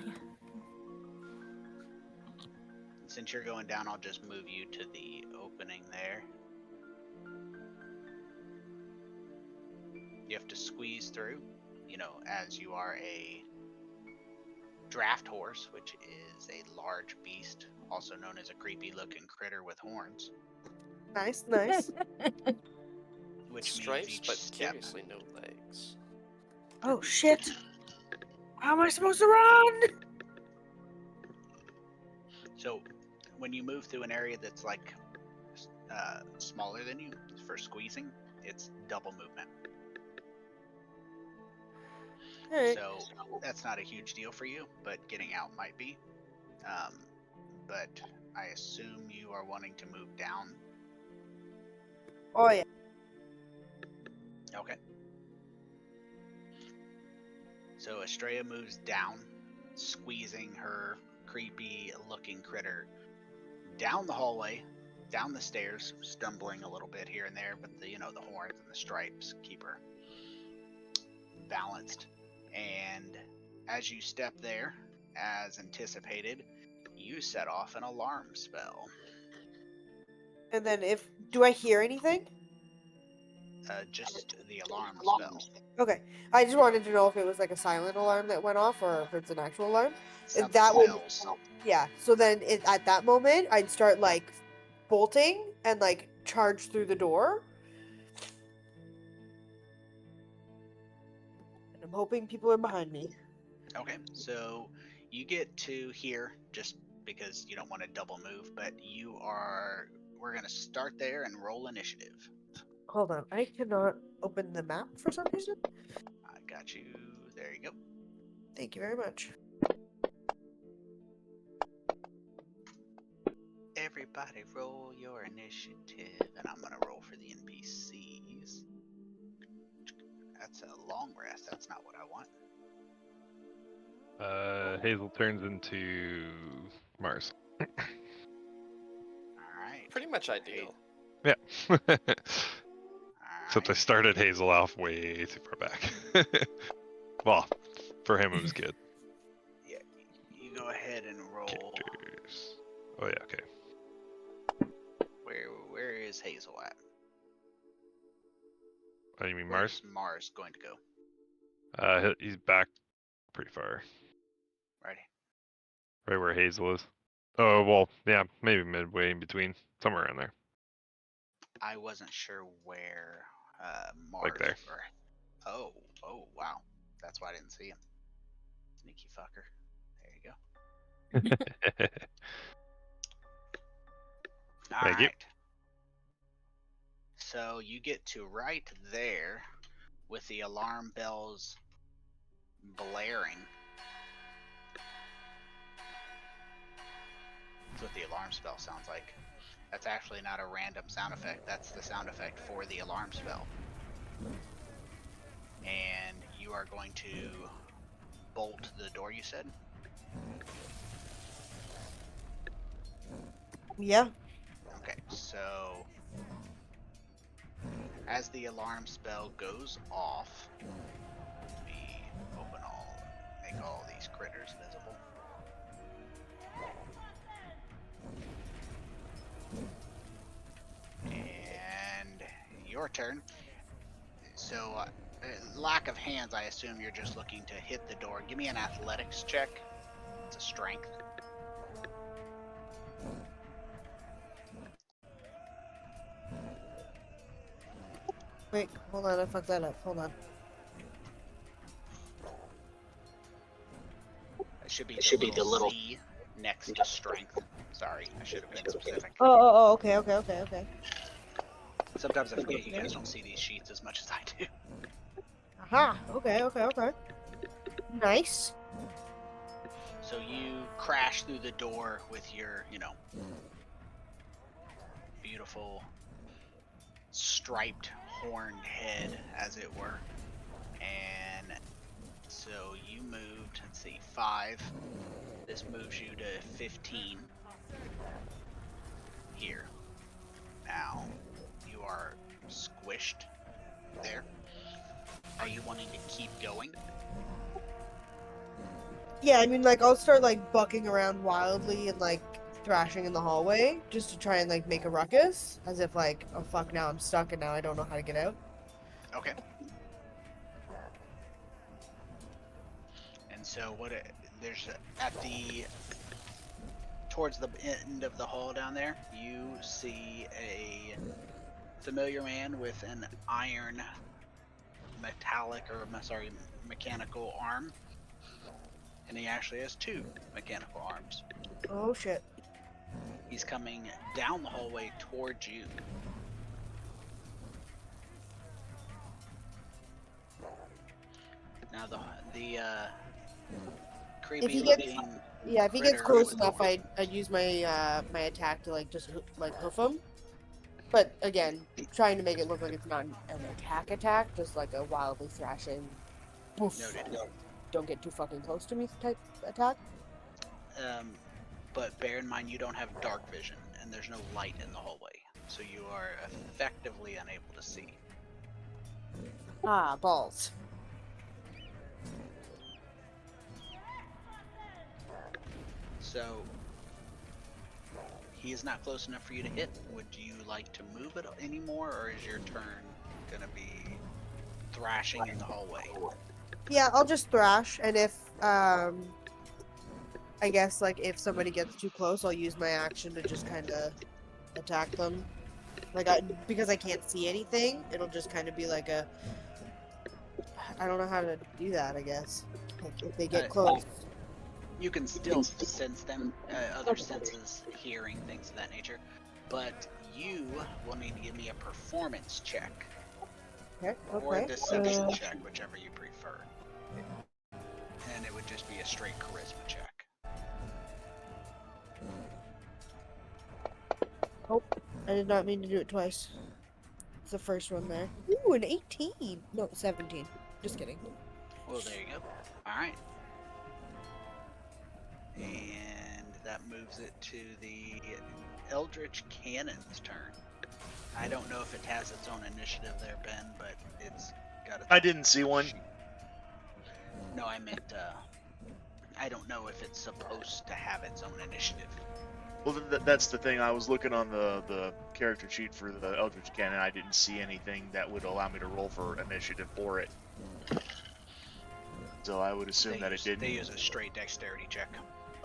Since you're going down, I'll just move you to the opening there. You have to squeeze through, you know, as you are a draft horse, which is a large beast, also known as a creepy looking critter with horns. Nice, nice. Which Stripes, means each but step. curiously no legs. Oh shit. How am I supposed to run? So, when you move through an area that's like smaller than you for squeezing, it's double movement. Alright. So that's not a huge deal for you, but getting out might be. But I assume you are wanting to move down. Oh yeah. Okay. So Estrella moves down, squeezing her creepy looking critter down the hallway, down the stairs, stumbling a little bit here and there, but the horns and the stripes keep her balanced. And as you step there, as anticipated, you set off an alarm spell. And then do I hear anything? Just the alarm spell. Okay. I just wanted to know if it was like a silent alarm that went off or if it's an actual alarm. Sounds that like would- spells. Yeah. So then at that moment I'd start like bolting and like charge through the door. And I'm hoping people are behind me. Okay, so you get to here just because you don't want to double move, but we're gonna start there and roll initiative. Hold on. I cannot open the map for some reason. I got you. There you go. Thank you very much. Everybody roll your initiative, and I'm gonna roll for the NPCs. That's a long rest. That's not what I want. Hazel turns into Mars. All right. Pretty much ideal. Yeah. All Except I right. started Hazel off way too far back. Well, for him it was good. Yeah, you go ahead and roll. Characters. Oh yeah, okay. Where is Hazel at? Oh, you mean Mars? Where's Mars going to go? He's back pretty far. Righty. Right where Hazel is. Oh, well, yeah, maybe midway in between. Somewhere around there. I wasn't sure where Mars. Like there. Oh, wow. That's why I didn't see him. Sneaky fucker. There you go. All Thank you. right. So you get to right there with the alarm bells blaring. That's what the alarm spell sounds like. That's actually not a random sound effect. That's the sound effect for the alarm spell. And you are going to bolt the door, you said? Yeah. Okay, so as the alarm spell goes off, let me make all these critters visible. your turn. So, lack of hands, I assume you're just looking to hit the door. Give me an athletics check. It's a strength. Wait, hold on, I fucked that up. Hold on. It should be the little Z next to strength. Sorry, I should have been specific. Oh, okay. Sometimes I forget you guys don't see these sheets as much as I do. Aha, okay. Nice. So you crash through the door with your, beautiful striped horned head, as it were. And so you moved, let's see, 5. This moves you to 15 here. Now you are squished there. Are you wanting to keep going? Yeah, I mean, like, I'll start, like, bucking around wildly and, like, thrashing in the hallway just to try and, like, make a ruckus. As if, like, oh fuck, now I'm stuck and now I don't know how to get out. Okay. And so towards the end of the hall down there, you see a familiar man with an iron mechanical arm. And he actually has 2 mechanical arms. Oh shit. He's coming down the hallway towards you. Now the creepy If he gets- looking Yeah, if he gets critter close with enough, I'd use my my attack to, like, just hoof him. But again, trying to make it look like it's not an attack, just like a wildly thrashing. Woof. Noted. Don't get too fucking close to me type attack. But bear in mind you don't have dark vision and there's no light in the hallway, so you are effectively unable to see. Ah, balls. So he is not close enough for you to hit. Would you like to move it anymore, or is your turn gonna be thrashing in the hallway? Yeah, I'll just thrash, and if I guess, like, if somebody gets too close, I'll use my action to just kind of attack them. Like, because I can't see anything, it'll just kind of be like a. I don't know how to do that. I guess, like, if they get close. You can still sense them, other senses, hearing, things of that nature. But you will need to give me a performance check. Okay. Or a deception check, whichever you prefer. And it would just be a straight charisma check. Oh, I did not mean to do it twice. It's the first one there. Ooh, an 18. No, 17. Just kidding. Well, there you go. Alright. And that moves it to the Eldritch Cannon's turn. I don't know if it has its own initiative there, Ben, but it's got its I didn't see one. No, I meant, I don't know if it's supposed to have its own initiative. Well, that's the thing. I was looking on the character sheet for the Eldritch Cannon. I didn't see anything that would allow me to roll for initiative for it. So I would assume that it didn't. They use a straight dexterity check.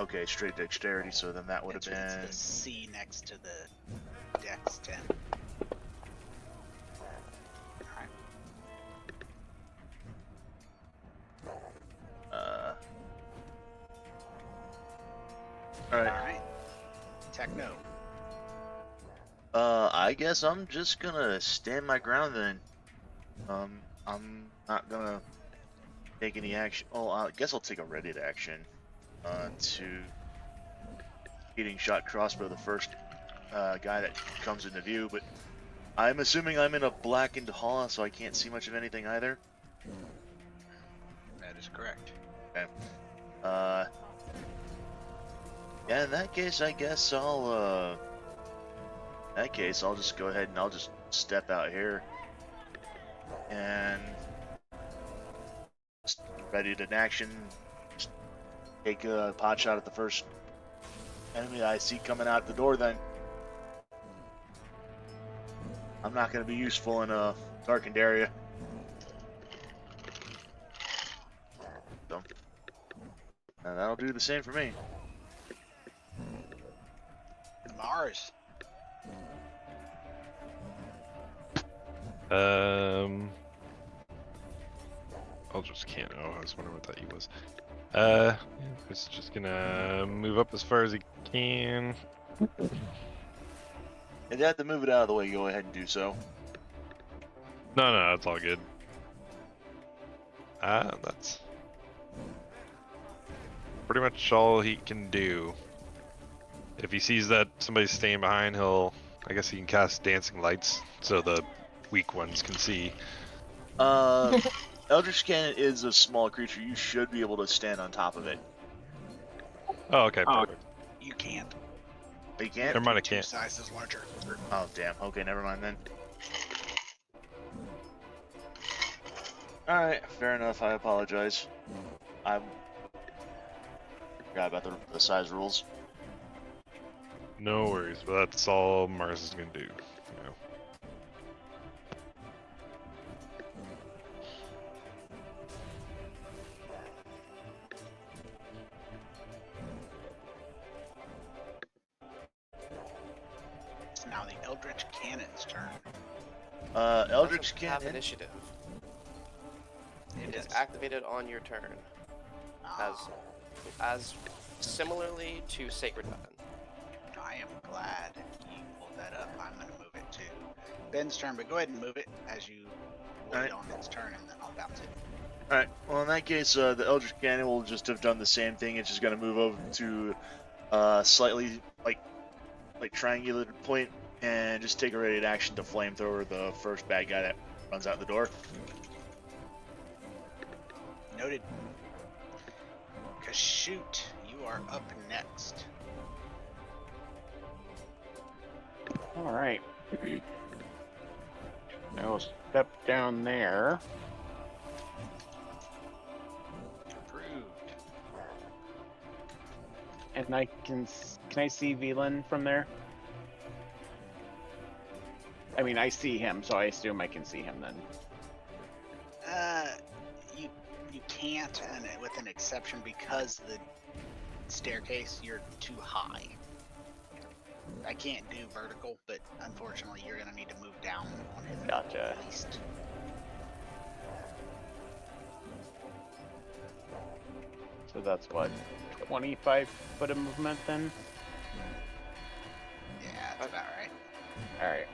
Okay, straight dexterity. So then that would have been. It's the C next to the dex 10. Alright. Alright. Alright. Techno. I guess I'm just gonna stand my ground then. I'm not gonna take any action. Oh, I guess I'll take a ready action to hitting shot crossbow the first guy that comes into view. But I'm assuming I'm in a blackened hall, so I can't see much of anything either. That is correct. Okay. Yeah, in that case, I guess I'll just go ahead and I'll just step out here and just ready to action. Just take a pot shot at the first enemy I see coming out the door then. I'm not going to be useful in a darkened area. So, and that'll do the same for me. Mars. Eldritch can't. Oh, I was wondering what that E was. Yeah, it's just gonna move up as far as he can. If you have to move it out of the way, go ahead and do so. No, it's all good. That's pretty much all he can do. If he sees that somebody's staying behind, I guess he can cast Dancing Lights so the weak ones can see. Eldritch Cannon is a small creature. You should be able to stand on top of it. Oh, okay, Oh. perfect. You can't. You can't? Never mind, I Two can't. sizes larger. Oh, damn. Okay, never mind then. Alright, fair enough. I apologize. I forgot about the size rules. No worries, but that's all Mars is gonna do. You know. It's now the Eldritch Cannon's turn. Eldritch Doesn't have Cannon. initiative. It It is is. activated on your turn, Oh, as similarly to Sacred Weapon. I am glad you pulled that up. I'm going to move it to Ben's turn, but go ahead and move it as you wait Alright. on its turn, and then I'll bounce it. Alright, well in that case, the Eldritch Cannon will just have done the same thing. It's just gonna move over to slightly like triangulated point and just take a ready action to flamethrower the first bad guy that runs out the door. Noted. Kashoot, you are up next. All right. I'll step down there. Approved. And I can I see Velan from there? I mean, I see him, so I assume I can see him then. You can't, and with an exception because the staircase, you're too high. I can't do vertical, but unfortunately, you're gonna need to move down on his Gotcha. at least. So that's what, 25 foot of movement then? Yeah, that's about right. All right.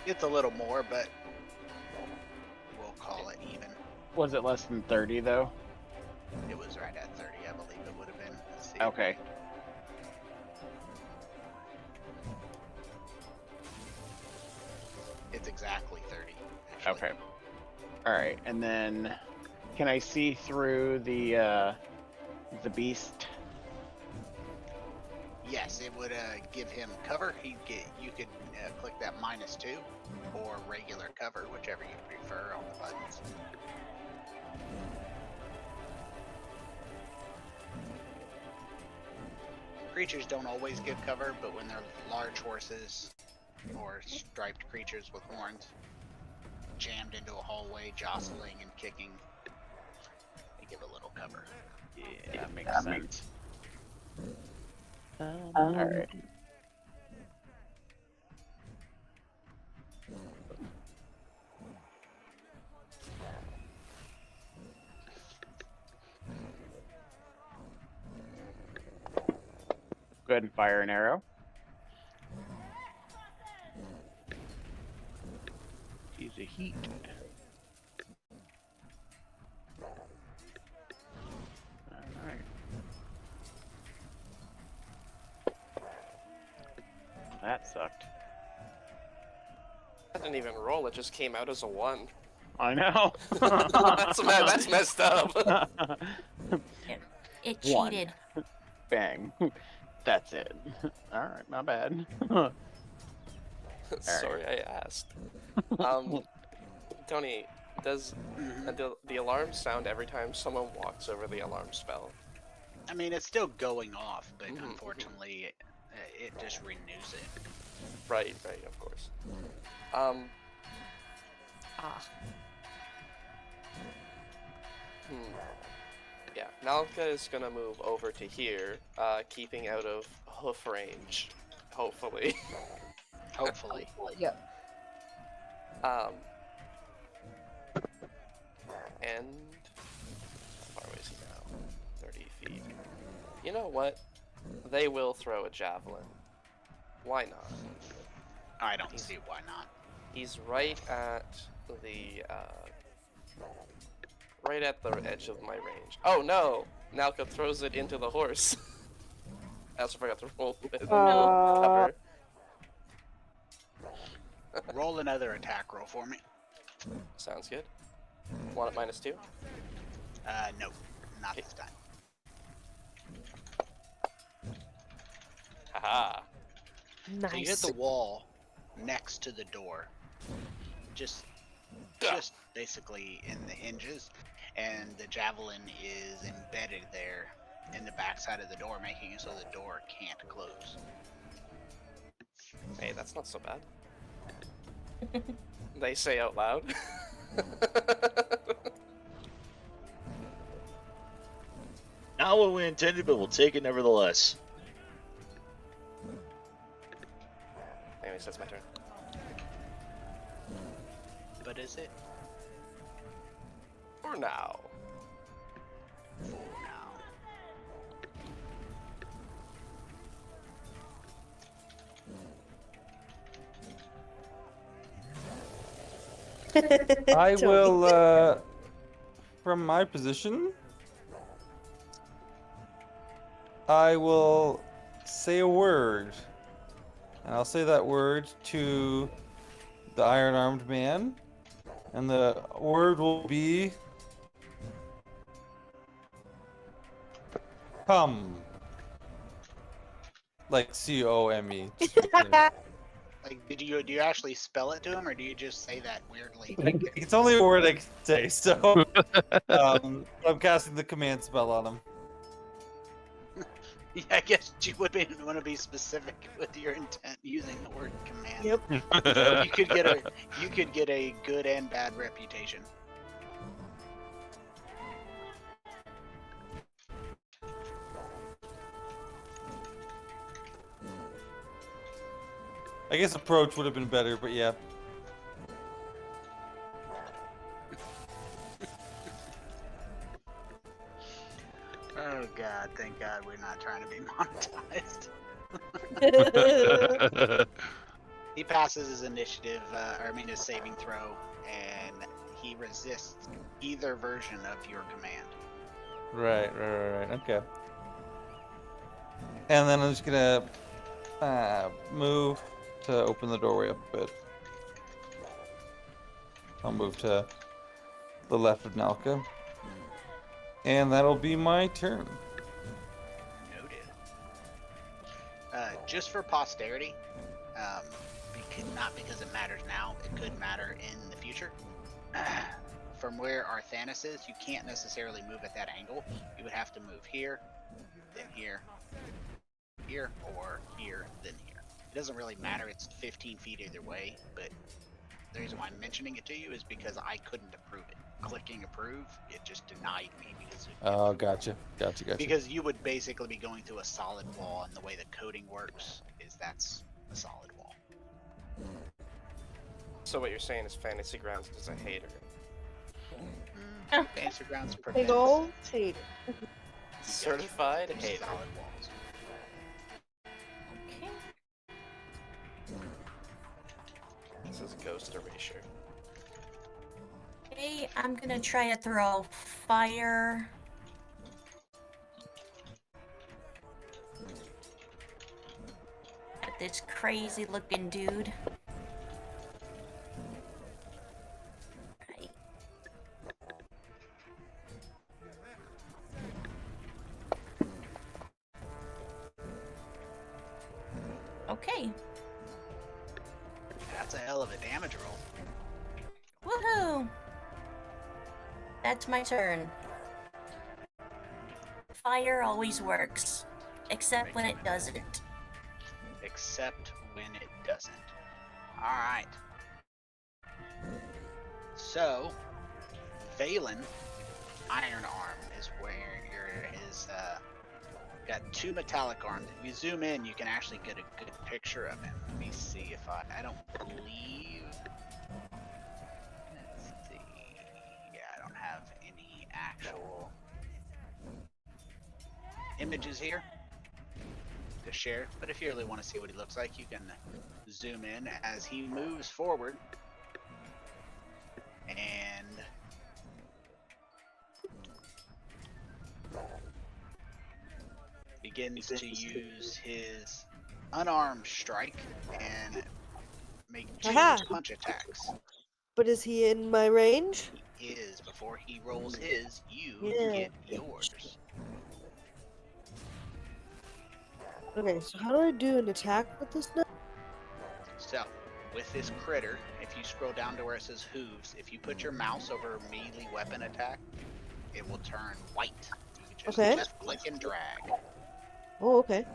It's a little more, but we'll call it even. Was it less than 30 though? It was right at 30, I believe it would have been. Let's see. Okay. It's exactly 30. Actually. Okay. All right, and then can I see through the beast? Yes, it would give him cover. You could click that -2 or regular cover, whichever you prefer on the buttons. Creatures don't always give cover, but when they're large horses or striped creatures with horns jammed into a hallway, jostling and kicking, they give a little cover. Yeah, that makes sense. All right. Go ahead and fire an arrow. Use a heat. Alright. That sucked. That didn't even roll, it just came out as a 1. I know. That's messed up. It One. cheated. Bang. That's it. Alright, not bad. Sorry, I asked. Tony, does the alarm sound every time someone walks over the alarm spell? I mean, it's still going off, but Mhm. unfortunately, it just renews it. Right, of course. Ah. Yeah, Nalka is gonna move over to here, keeping out of hoof range, hopefully. Hopefully. Yeah. And how far away is he now? 30 feet. You know what? They will throw a javelin. Why not? I don't see why not. He's right at the edge of my range. Oh no! Nalka throws it into the horse. I also forgot to roll with cover. Roll another attack roll for me. Sounds good. Want it -2? No, not this time. Haha. Nice. So you hit the wall next to the door, just basically in the hinges, and the javelin is embedded there in the backside of the door, making it so the door can't close. Hey, that's not so bad. They say out loud. Not what we intended, but we'll take it nevertheless. Anyways, that's my turn. But is it? For now. For now. I Tony. will, from my position, I will say a word. And I'll say that word to the iron-armed man. And the word will be... Come. Like C-O-M-E. Like, do you actually spell it to him, or do you just say that weirdly? It's only a word I can say, so I'm casting the command spell on him. Yeah, I guess you would want to be specific with your intent using the word command. Yep. So you could get a good and bad reputation. I guess approach would have been better, but yeah. Oh god, thank god we're not trying to be monetized. He passes his initiative, his saving throw, and he resists either version of your command. Right. Okay. And then I'm just gonna move to open the doorway up a bit. I'll move to the left of Nalka. And that'll be my turn. Noted. Just for posterity, not because it matters now, it could matter in the future. From where Arthanis is, you can't necessarily move at that angle. You would have to move here, then here, here, or here, then here. It doesn't really matter, it's 15 feet either way, but the reason why I'm mentioning it to you is because I couldn't approve it. Clicking approve, it just denied me because Oh, gotcha. because you would basically be going through a solid wall, and the way the coding works is that's a solid wall. So what you're saying is Fantasy Grounds is a hater. Fantasy Grounds Big prevents old tater. Certified hater. solid walls. Okay. This is Ghost Erasure. Okay, I'm gonna try to throw fire. At this crazy looking dude. Right. Okay. That's a hell of a damage roll. Woohoo! That's my turn. Fire always works, except when it doesn't. Except when it doesn't. Alright. So, Valen, Iron Arm is where his got 2 metallic arms. If you zoom in, you can actually get a good picture of him. Let me see if I don't believe. Let's see. Yeah, I don't have any actual images here to share. But if you really want to see what he looks like, you can zoom in as he moves forward and begins to use his unarmed strike and make 2 Aha! punch attacks. But is he in my range? He is. Before he rolls his, you Yeah. get yours. Okay, so how do I do an attack with this now? So, with this critter, if you scroll down to where it says hooves, if you put your mouse over melee weapon attack, it will turn white. You Okay. just click and drag. Oh, okay.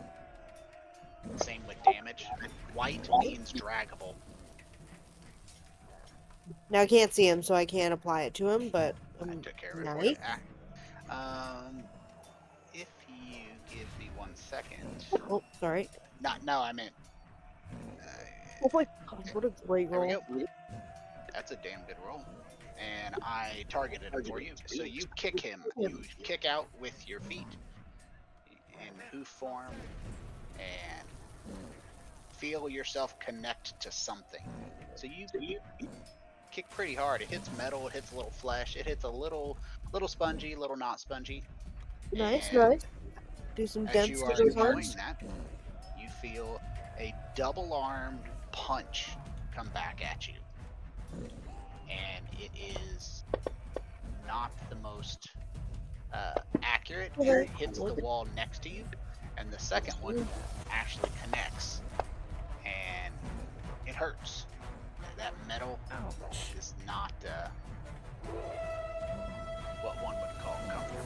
Same with damage. White means draggable. Now I can't see him, so I can't apply it to him, but I took care of it for nice. you. If you give me 1 second. Oh, sorry. No, I meant. Oh my god, what a great There we roll. go. That's a damn good roll. And I targeted him for you. So you kick him. You kick out with your feet in hoof form and feel yourself connect to something. So you kick pretty hard. It hits metal, it hits a little flesh, it hits a little spongy, little not spongy. Nice, And nice. Do some as dents you to are those doing arms. that, you feel a double-armed punch come back at you. And it is not the most accurate. It hits the wall next to you, and the second one actually connects, and it hurts. That metal is not what one would call comfortable.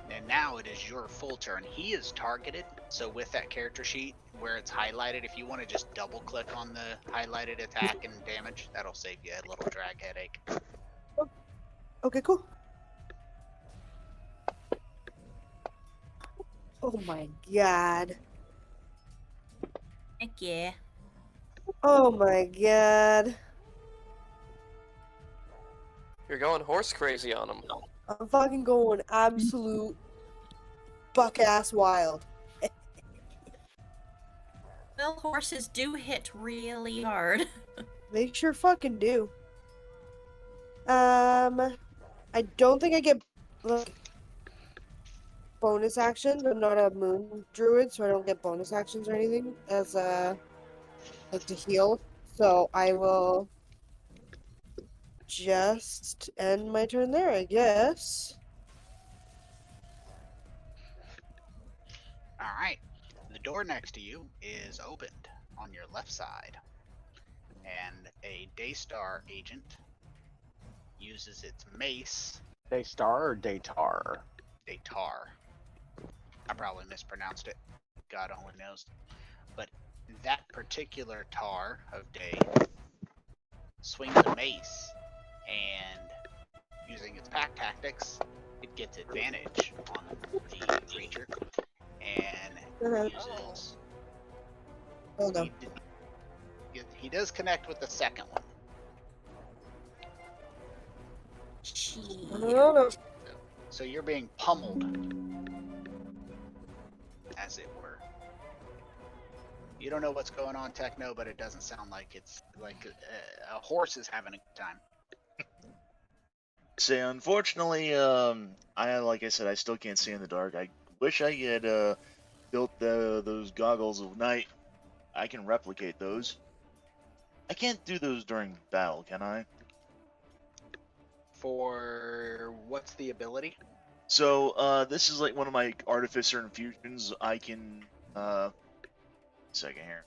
And now it is your full turn. He is targeted, so with that character sheet where it's highlighted, if you want to just double click on the highlighted attack and damage, that'll save you a little drag headache. Okay, cool. Oh my god. Heck yeah. Oh my god. You're going horse crazy on him. I'm fucking going absolute buck ass wild. Well, horses do hit really hard. They sure fucking do. I don't think I get like bonus actions. I'm not a moon druid, so I don't get bonus actions or anything as like to heal. So I will just end my turn there, I guess. Alright, the door next to you is opened on your left side, and a Daystar agent uses its mace. Daystar or Daytar? Daytar. I probably mispronounced it. God only knows. But that particular Tar of Day swings a mace, and using its pack tactics, it gets advantage on the creature, and uses. Hold on. He does connect with the second one. No. So you're being pummeled, as it were. You don't know what's going on, Techno, but it doesn't sound like it's like a horse is having a good time. Say, unfortunately, like I said, I still can't see in the dark. I wish I had built those goggles of night. I can replicate those. I can't do those during battle, can I? For what's the ability? So, this is like one of my artificer infusions. I can, second here.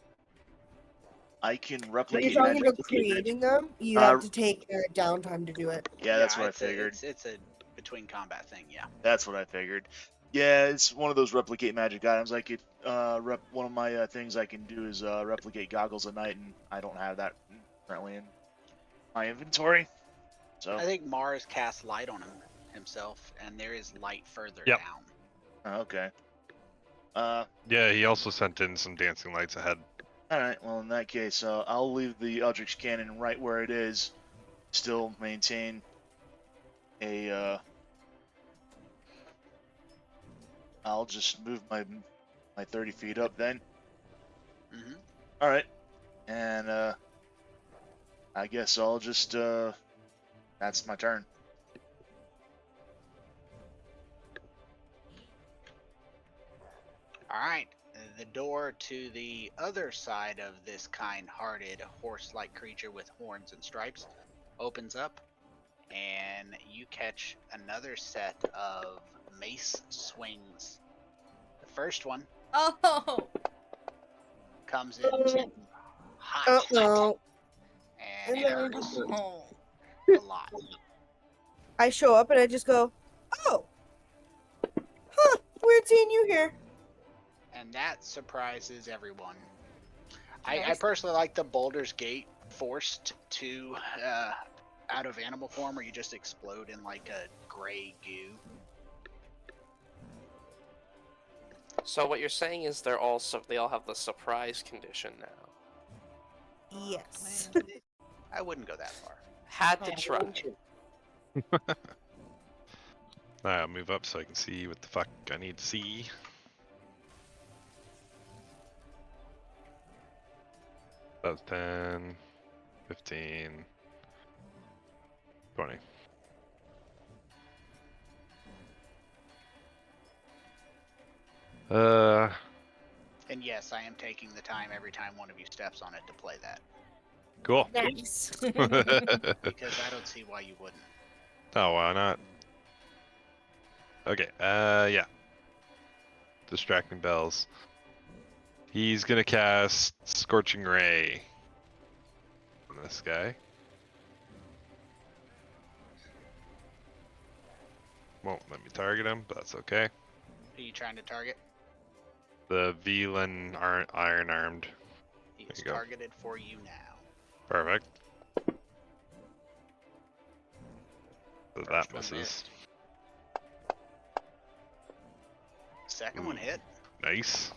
I can When you're replicate talking magic. about creating them, you Uh, have to take downtime to do it. Yeah, that's what I it's a- figured. it's a between combat thing. Yeah. That's what I figured. Yeah, it's one of those replicate magic items. I could one of my things I can do is replicate goggles at night, and I don't have that currently in my inventory. So I think Mars casts light on himself, and there is light further Yep. down. okay. Yeah, he also sent in some dancing lights ahead. All right. Well, in that case, I'll leave the Eldritch Cannon right where it is. Still maintain a. I'll just move my 30 feet up then. Mm-hmm. All right. And I guess I'll just that's my turn. All right. The door to the other side of this kind-hearted horse-like creature with horns and stripes opens up, and you catch another set of mace swings. The first one Oh, comes in hot, Uh-oh. and it And then hurts oh. a lot. I show up and I just go, oh, huh, weird seeing you here. And that surprises everyone. I Nice. personally like the Baldur's Gate forced to out of animal form, where you just explode in like a gray goo. So what you're saying is they all have the surprise condition now. Yes. I wouldn't go that far. Had to try. Alright, I'll move up so I can see what the fuck I need to see. That's 10, 15, 20. And yes, I am taking the time every time one of you steps on it to play that, Cool. Nice. because I don't see why you wouldn't. Oh, why not? Okay, yeah. Distracting bells. He's gonna cast Scorching Ray on this guy. Won't let me target him, but that's okay. Who are you trying to target? The Velan Iron Armed. He's you go. targeted for you now. Perfect. So First that one misses. missed. Second one hit. Nice.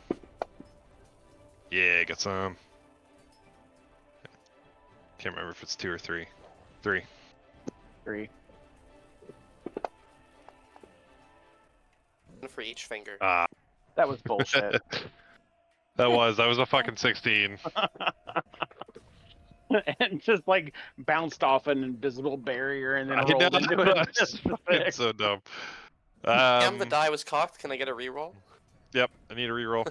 Yeah, got some. Can't remember if it's 2 or 3. 3. 3. One for each finger. That was bullshit. That was a fucking 16. And just like bounced off an invisible barrier and then I rolled know, into it. that's fucking so dumb. Damn, the die was cocked. Can I get a reroll? Yep, I need a reroll.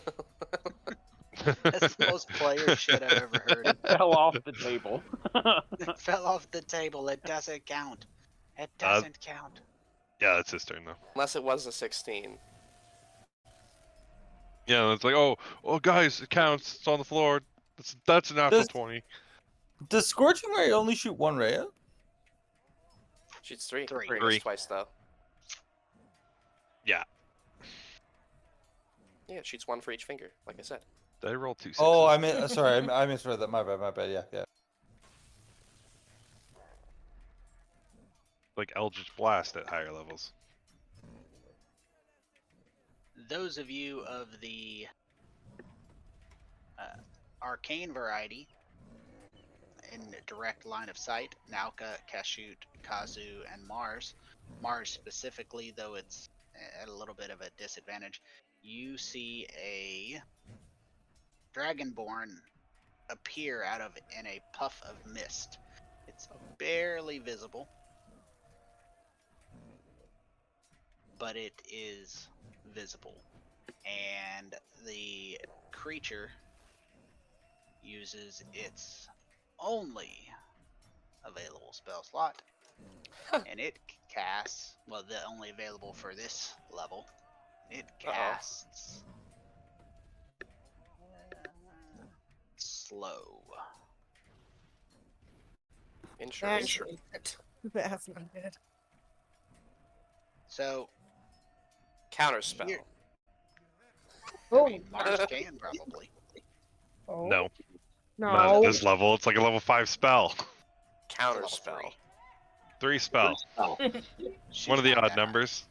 That's the most player shit I've ever heard. It fell off the table. It fell off the table. It doesn't count. It doesn't count. Yeah, that's his turn though. Unless it was a 16. Yeah, it's like, oh, guys, it counts. It's on the floor. That's a natural Does- 20. Does Scorching Ray only shoot one ray out? Shoots 3. Three. Missed twice though. Yeah. Yeah, it shoots 1 for each finger, like I said. Did I roll 2 6s? Oh, I mean, sorry, I misread that. My bad. Yeah. Like Eldritch Blast at higher levels. Those of you of the arcane variety in direct line of sight, Nauka, Kashyyyt, Kazu, and Mars. Mars specifically, though it's at a little bit of a disadvantage, you see a Dragonborn appear in a puff of mist. It's barely visible, but it is visible. And the creature uses its only available spell slot, and it casts, well, the only available for this level, it casts slow. Interesting. That's not good. So Counterspell. Here- Oh, I mean, Mars can probably. oh. No. No. Not at this level. It's like a level 5 spell. Counterspell. 3 spell. She's One of the not odd that high. numbers.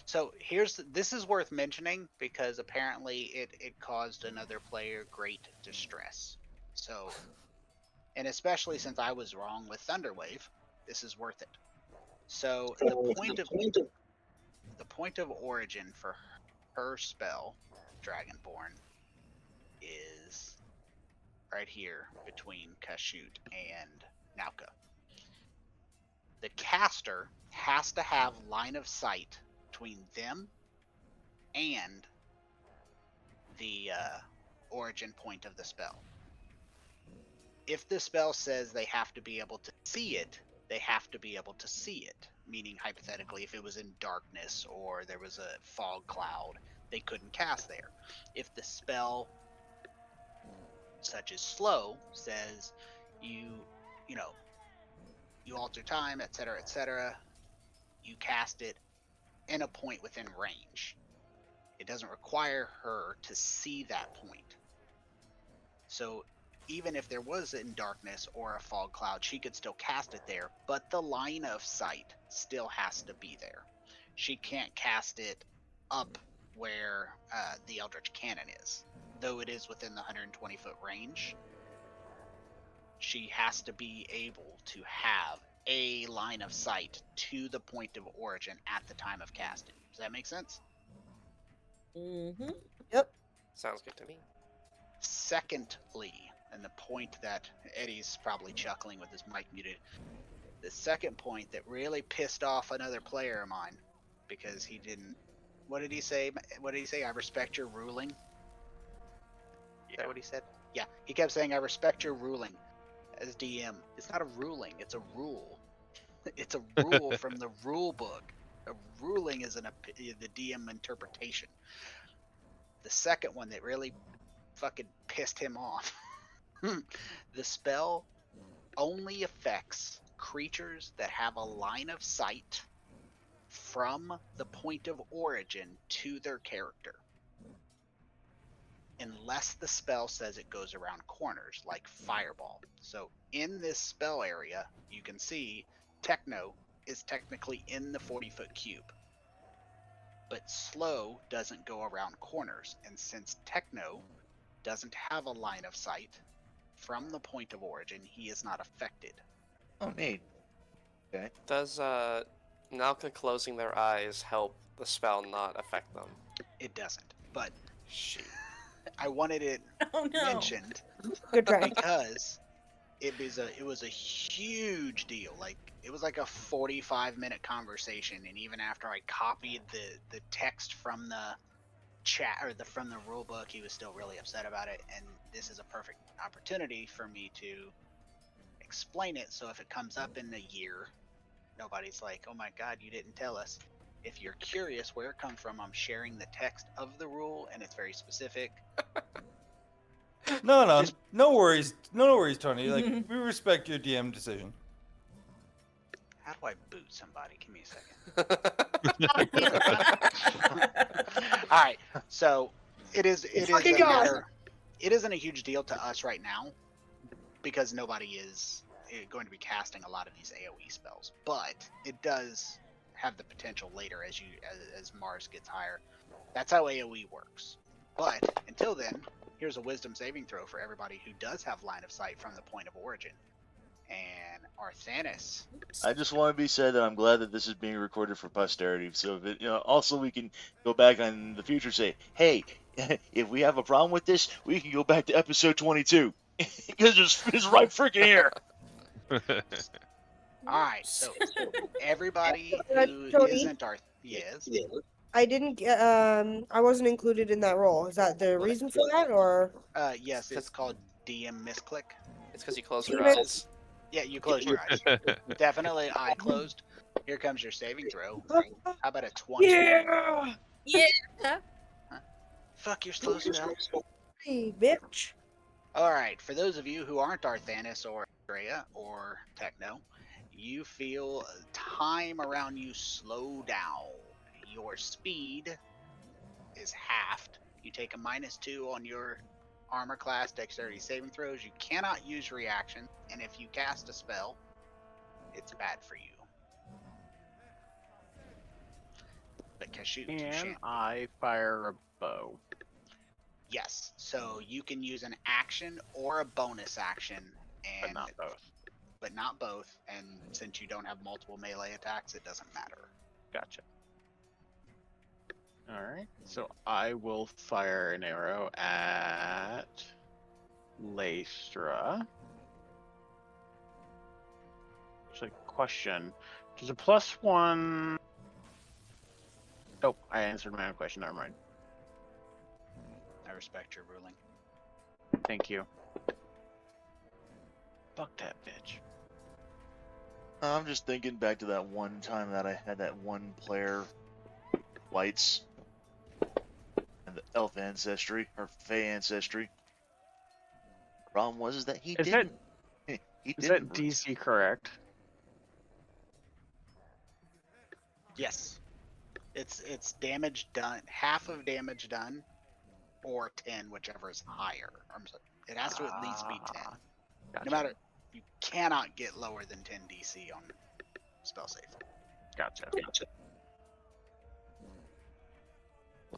So this is worth mentioning because apparently it caused another player great distress. So, and especially since I was wrong with Thunderwave, this is worth it. So the point of origin for her spell, Dragonborn, is right here between Kashyyyt and Nauka. The caster has to have line of sight between them and the origin point of the spell. If the spell says they have to be able to see it, they have to be able to see it. Meaning, hypothetically, if it was in darkness or there was a fog cloud, they couldn't cast there. If the spell, such as slow, says you alter time, etc., you cast it in a point within range. It doesn't require her to see that point. So even if there was in darkness or a fog cloud, she could still cast it there, but the line of sight still has to be there. She can't cast it up where the Eldritch Cannon is. Though it is within the 120-foot range, she has to be able to have a line of sight to the point of origin at the time of casting. Does that make sense? Mm-hmm. Yep. Sounds good to me. Secondly, and the point that Eddie's probably chuckling with his mic muted, the second point that really pissed off another player of mine because he didn't. What did he say? I respect your ruling. Is that what he said? Yeah, he kept saying, I respect your ruling as DM. It's not a ruling, it's a rule. It's a rule from the rule book. A ruling is the DM interpretation. The second one that really fucking pissed him off. The spell only affects creatures that have a line of sight from the point of origin to their character. Unless the spell says it goes around corners, like Fireball. So in this spell area, you can see Techno is technically in the 40-foot cube. But Slow doesn't go around corners, and since Techno doesn't have a line of sight from the point of origin, he is not affected. Oh, neat. Okay. Does Nalka closing their eyes help the spell not affect them? It doesn't, but Shit. I wanted it Oh no. mentioned Good try. because it was a huge deal. Like it was like a 45-minute conversation, and even after I copied the text from the chat or from the rule book, he was still really upset about it. And this is a perfect opportunity for me to explain it, so if it comes up in a year, nobody's like, oh my god, you didn't tell us. If you're curious where it comes from, I'm sharing the text of the rule, and it's very specific. No, Just- no worries, no worries, Tony. Like we respect your DM decision. How do I boot somebody? Give me a second. All right, so it isn't a huge deal to us right now because nobody is going to be casting a lot of these AoE spells, but it does have the potential later as Mars gets higher. That's how AoE works. But until then, here's a wisdom saving throw for everybody who does have line of sight from the point of origin. And Arthanis. I just want to be said that I'm glad that this is being recorded for posterity, so that also we can go back in the future and say, hey, if we have a problem with this, we can go back to episode 22 because it's right freaking here. Alright, so everybody who Tony? isn't yes. I didn't. I wasn't included in that role. Is that the reason for that, or? Yes, it's called DM misclick. It's because you close your Damn it. eyes. Yeah, you close your eyes. Definitely eye closed. Here comes your saving throw. How about a 20? Yeah. Yeah. Fuck your slow spell. Hey, bitch. Alright, for those of you who aren't Arthanis or Drea or Techno, you feel time around you slow down. Your speed is halved. You take a -2 on your armor class dexterity saving throws. You cannot use reaction, and if you cast a spell, it's bad for you. But Kashyyyk, you Can shan't. I fire a bow? Yes, so you can use an action or a bonus action, But and not both. but not both. And since you don't have multiple melee attacks, it doesn't matter. Gotcha. Alright, so I will fire an arrow at Lystra. Actually, question. Does a +1... Oh, I answered my own question, never mind. I respect your ruling. Thank you. Fuck that bitch. I'm just thinking back to that one time that I had that one player, Whites, and the Elf ancestry, or Fey ancestry. Problem was is that he Is that- didn't. He Is that didn't. DC correct? Yes, it's damage done, half of damage done, or 10, whichever is higher. It has to at least be 10. Gotcha. No matter, you cannot get lower than 10 DC on spell save. Gotcha.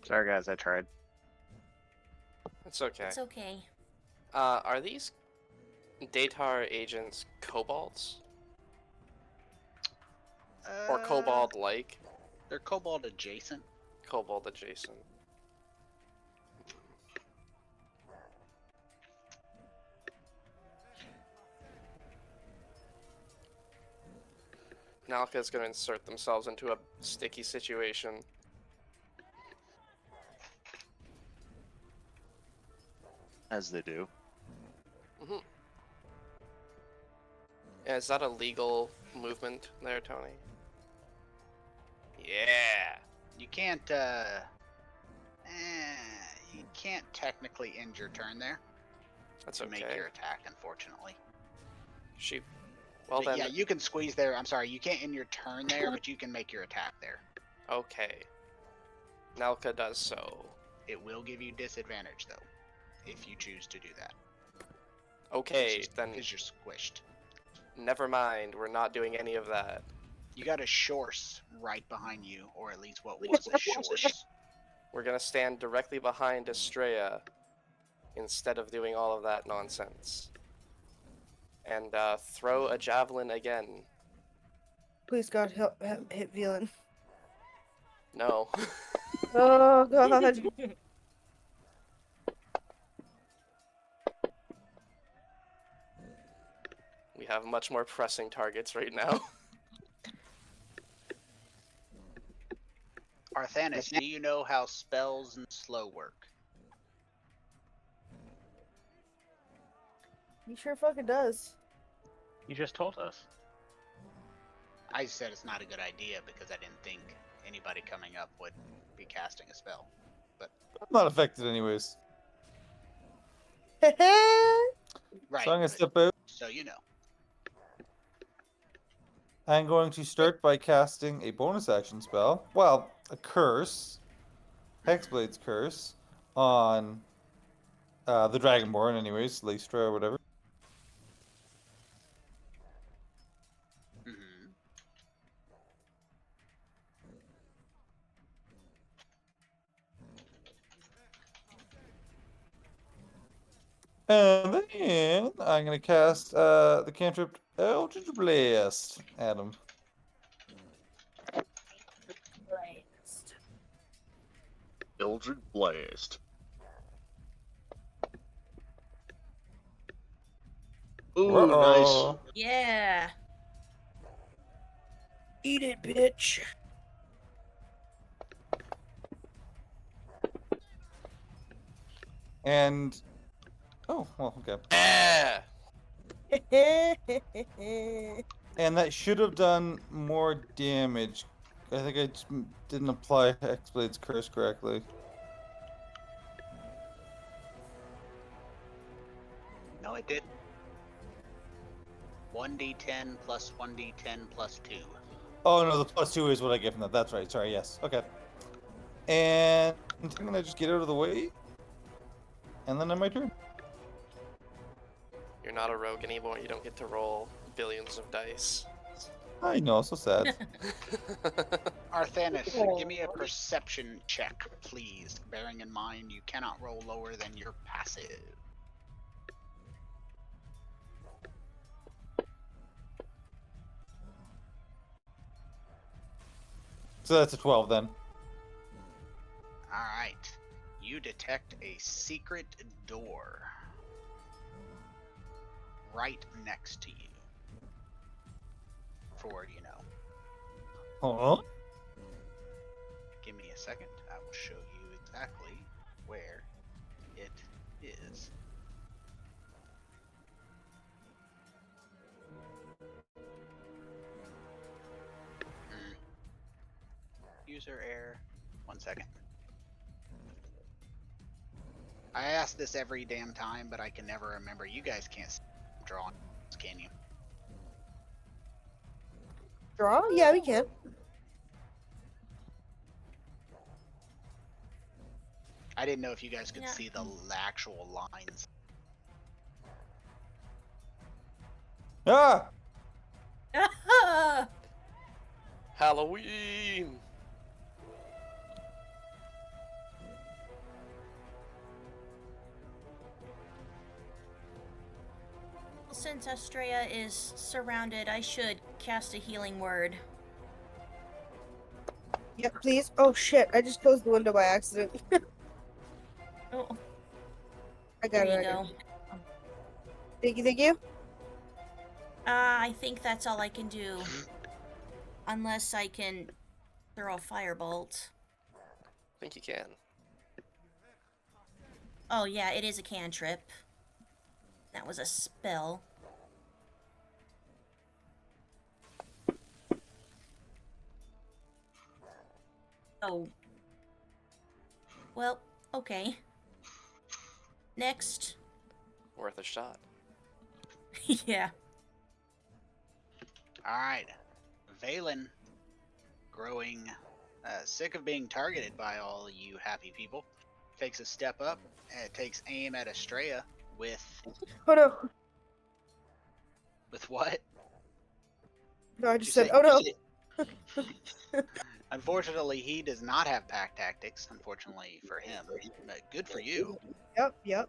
Sorry guys, I tried. It's okay. It's okay. Are these Datar agents kobolds? Or kobold-like? They're kobold adjacent. Kobold adjacent. Nalka's gonna insert themselves into a sticky situation. As they do. Mm-hmm. Is that a legal movement there, Tony? Yeah. You can't you can't technically end your turn there That's to okay. make your attack, unfortunately. Shoot. Well But then. yeah, you can squeeze there. I'm sorry, you can't end your turn there, but you can make your attack there. Okay. Nalka does so. It will give you disadvantage though, if you choose to do that. Okay, then Because you're squished. never mind. We're not doing any of that. You got a shorse right behind you, or at least what was a shorse. We're gonna stand directly behind Estrella instead of doing all of that nonsense. And throw a javelin again. Please God, help hit Velan. No. Oh God. We have much more pressing targets right now. Arthanis, do you know how spells and slow work? He sure fucking does. You just told us. I said it's not a good idea because I didn't think anybody coming up would be casting a spell. I'm not affected anyways. Right. So I'm gonna but- step out. So you know. I'm going to start by casting a bonus action spell. Well, a curse. Hexblade's curse. On the Dragonborn, anyways. Lystra or whatever. Mm-hmm. And then I'm going to cast the cantrip Eldritch Blast at him. Eldritch Blast. Ooh, Uh-oh. Yeah. Eat it, bitch. And oh, well, okay. Yeah. And that should have done more damage. I think I just didn't apply Hexblade's curse correctly. No, it did. 1d10 plus 1d10 plus 2. Oh no, the +2 is what I get from that. That's right. Sorry. Yes. Okay. And I'm gonna just get out of the way, and then on my turn. You're not a rogue anymore. You don't get to roll billions of dice. I know. So sad. Arthanis, give me a perception check, please. Bearing in mind you cannot roll lower than your passive. So that's a 12 then. Alright. You detect a secret door right next to you. For, you know. Huh? Give me a second. I will show you exactly where it is. User error. 1 second. I ask this every damn time, but I can never remember. You guys can't see I'm drawing, can you? Draw? Yeah, we can. I didn't know if you guys could Yeah. see the actual lines. Ah! Halloween! Since Estrella is surrounded, I should cast a healing word. Yep, please. Oh shit! I just closed the window by accident. Oh, I there got it. you I go. got it. Thank you. Thank you. I think that's all I can do. Unless I can throw a firebolt. I think you can. Oh yeah, it is a cantrip. That was a spell. Oh. Well, okay. Next. Worth a shot. Yeah. Alright. Valen, growing sick of being targeted by all you happy people, takes a step up and takes aim at Estrella with... Oh no. With what? No, I just You said, say- oh no. Unfortunately, he does not have pack tactics, unfortunately for him. But good for you. Yep, yep.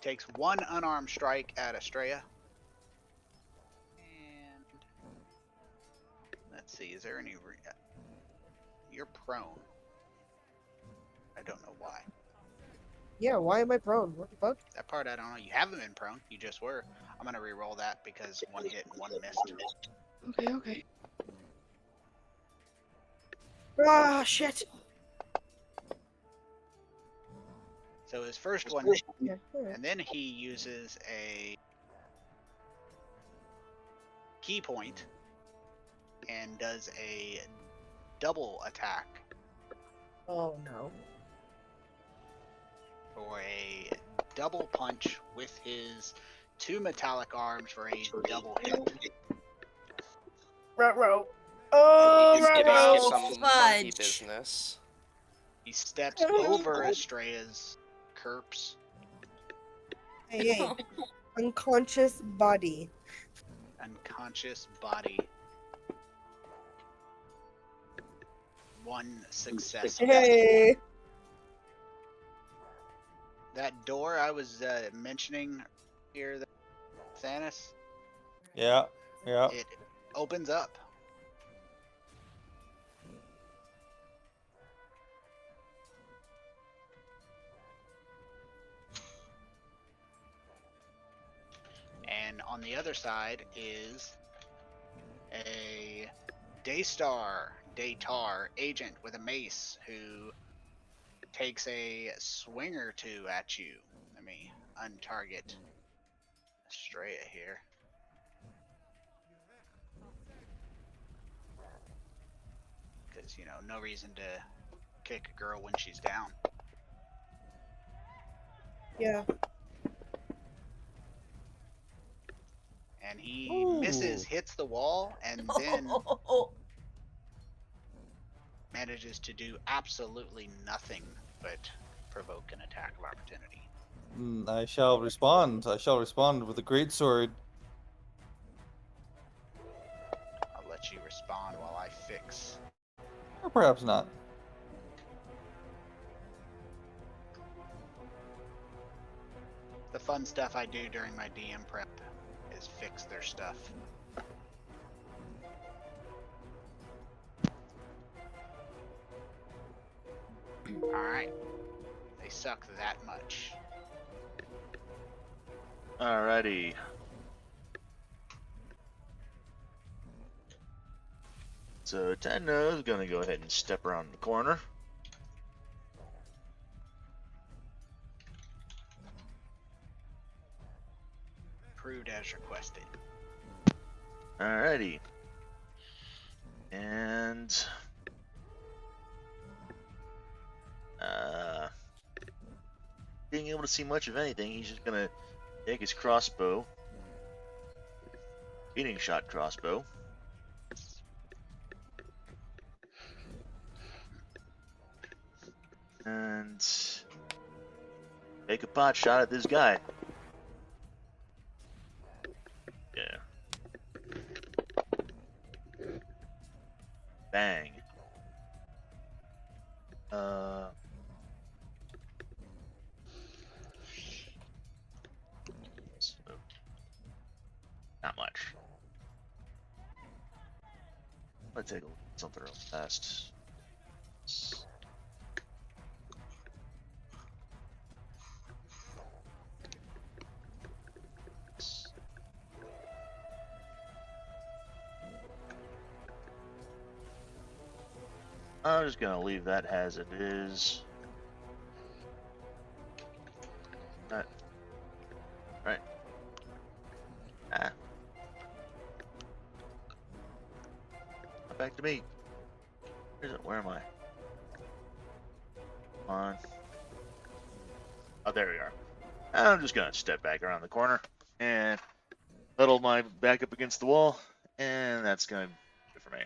Takes one unarmed strike at Estrella. And let's see, is there any... You're prone. I don't know why. Yeah, why am I prone? What the fuck? That part I don't know. You haven't been prone. You just were. I'm gonna re-roll that because one hit and one missed. Okay, okay. Ah, shit. So his first one, Yeah, alright. and then he uses a key point and does a double attack Oh no. for a double punch with his two metallic arms for a double hit. Ruh-roh. Oh, Skip Ruh-roh. some monkey Fudge. business. He steps over Estrella's corpse, Hey, hey. Unconscious body. unconscious body. One success. Hey. That door I was mentioning here, Thanos, Yeah. Yeah. it opens up. And on the other side is a Daystar agent with a mace who takes a swing or two at you. Let me untarget Estrella here. Because, you know, no reason to kick a girl when she's down. Yeah. and he misses, Ooh. hits the wall, and then manages to do absolutely nothing but provoke an attack of opportunity. I shall respond. I shall respond with a great sword. I'll let you respond while I fix. Or perhaps not. The fun stuff I do during my DM prep is fix their stuff. Alright. They suck that much. Alrighty. So Tenno's gonna go ahead and step around the corner. Approved as requested. Alrighty. And being able to see much of anything, he's just gonna take his crossbow, feeding shot crossbow, and take a pot shot at this guy. Yeah. Bang. So, not much. Let's take a look at something real fast. I'm just gonna leave that as it is. Right. Ah. Back to me. Where am I? Come on. Oh, there we are. I'm just gonna step back around the corner and huddle my back up against the wall, and that's gonna do it for me.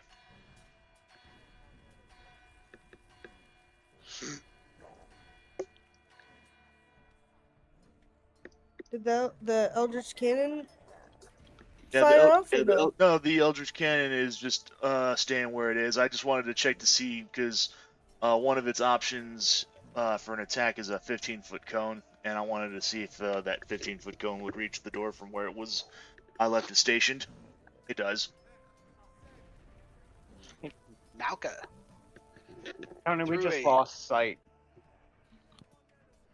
Did the Eldritch Cannon Yeah, fire off? Or no? no, the Eldritch Cannon is just staying where it is. I just wanted to check to see because one of its options for an attack is a 15-foot cone, and I wanted to see if that 15-foot cone would reach the door from where it was. I left it stationed. It does. Nauka. Tony, we Through just a- lost sight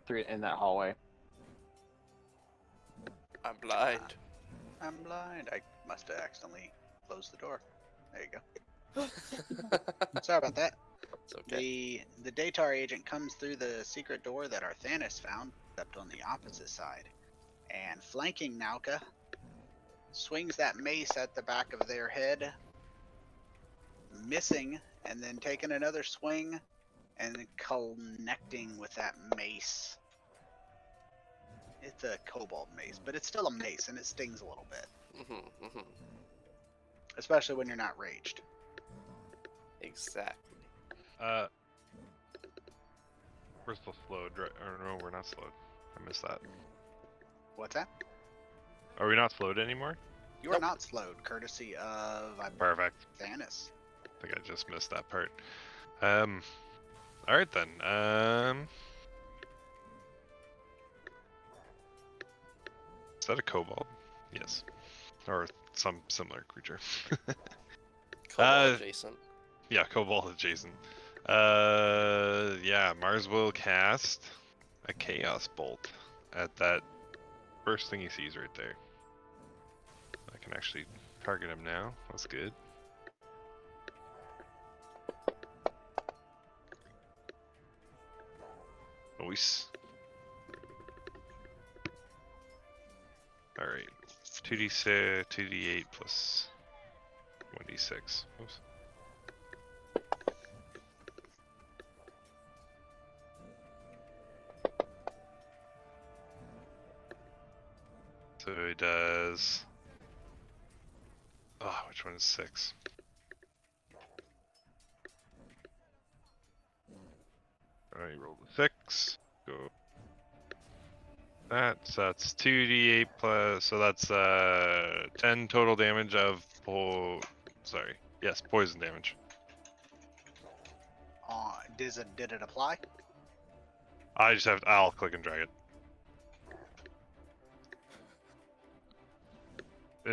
through in that hallway. I'm blind. I'm blind. I must have accidentally closed the door. There you go. Sorry about that. It's okay. The Datar agent comes through the secret door that Arthanis found, except on the opposite side. And flanking Nauka, swings that mace at the back of their head, missing, and then taking another swing, and then connecting with that mace. It's a cobalt mace, but it's still a mace, and it stings a little bit. Especially when you're not raged. Exactly. We're still slowed, right? Or no, we're not slowed. I missed that. What's that? Are we not slowed anymore? You are not slowed, courtesy of Perfect. Thanos. I think I just missed that part. Alright then. Is that a kobold? Yes. Or some similar creature. Cobalt adjacent. Yeah, kobold adjacent. Yeah, Mars will cast a chaos bolt at that first thing he sees right there. I can actually target him now. That's good. Nice. Alright. 2d6, 2d8 plus 1d6. Oops. So he does Oh, which one is 6? Alright, roll the 6. Go. So that's 2d8 plus. So that's 10 total damage of poison damage. Did it apply? I'll click and drag it.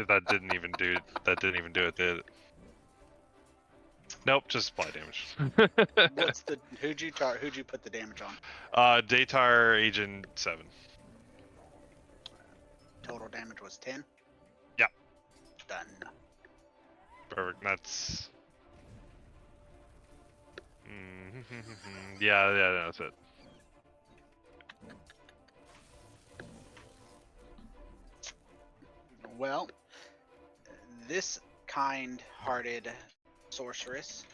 That didn't even do it, did it? Nope, just supply damage. Who'd you put the damage on? Daytar Agent 7. Total damage was 10? Yep. Done. Perfect. That's. Yeah, that's it. Well, this kind-hearted sorceress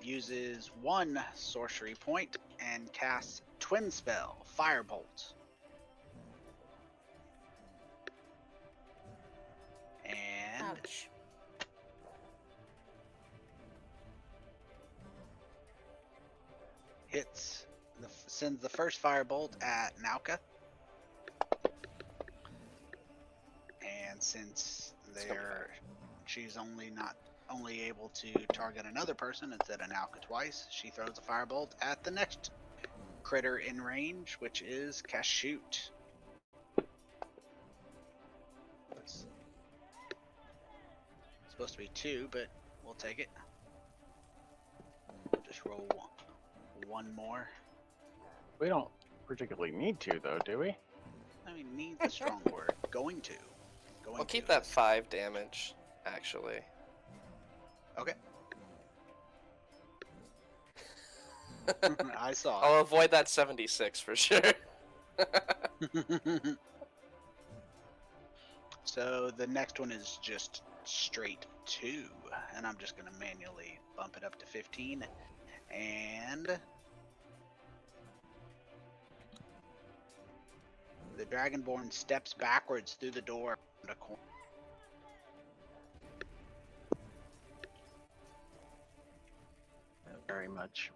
uses 1 sorcery point and casts Twin Spell, Firebolt. And Ouch. sends the first firebolt at Nauka. And since she's only able to target another person instead of Nauka twice, she throws a firebolt at the next critter in range, which is Kashoot. It's supposed to be 2, but we'll take it. Just roll one more. We don't particularly need to, though, do we? I mean, needs a strong word. Going to. I'll keep that 5 damage, actually. Okay. I saw I'll avoid that 76 for sure. So the next one is just straight 2, and I'm just going to manually bump it up to 15. And the Dragonborn steps backwards through the door around a corner. Very much.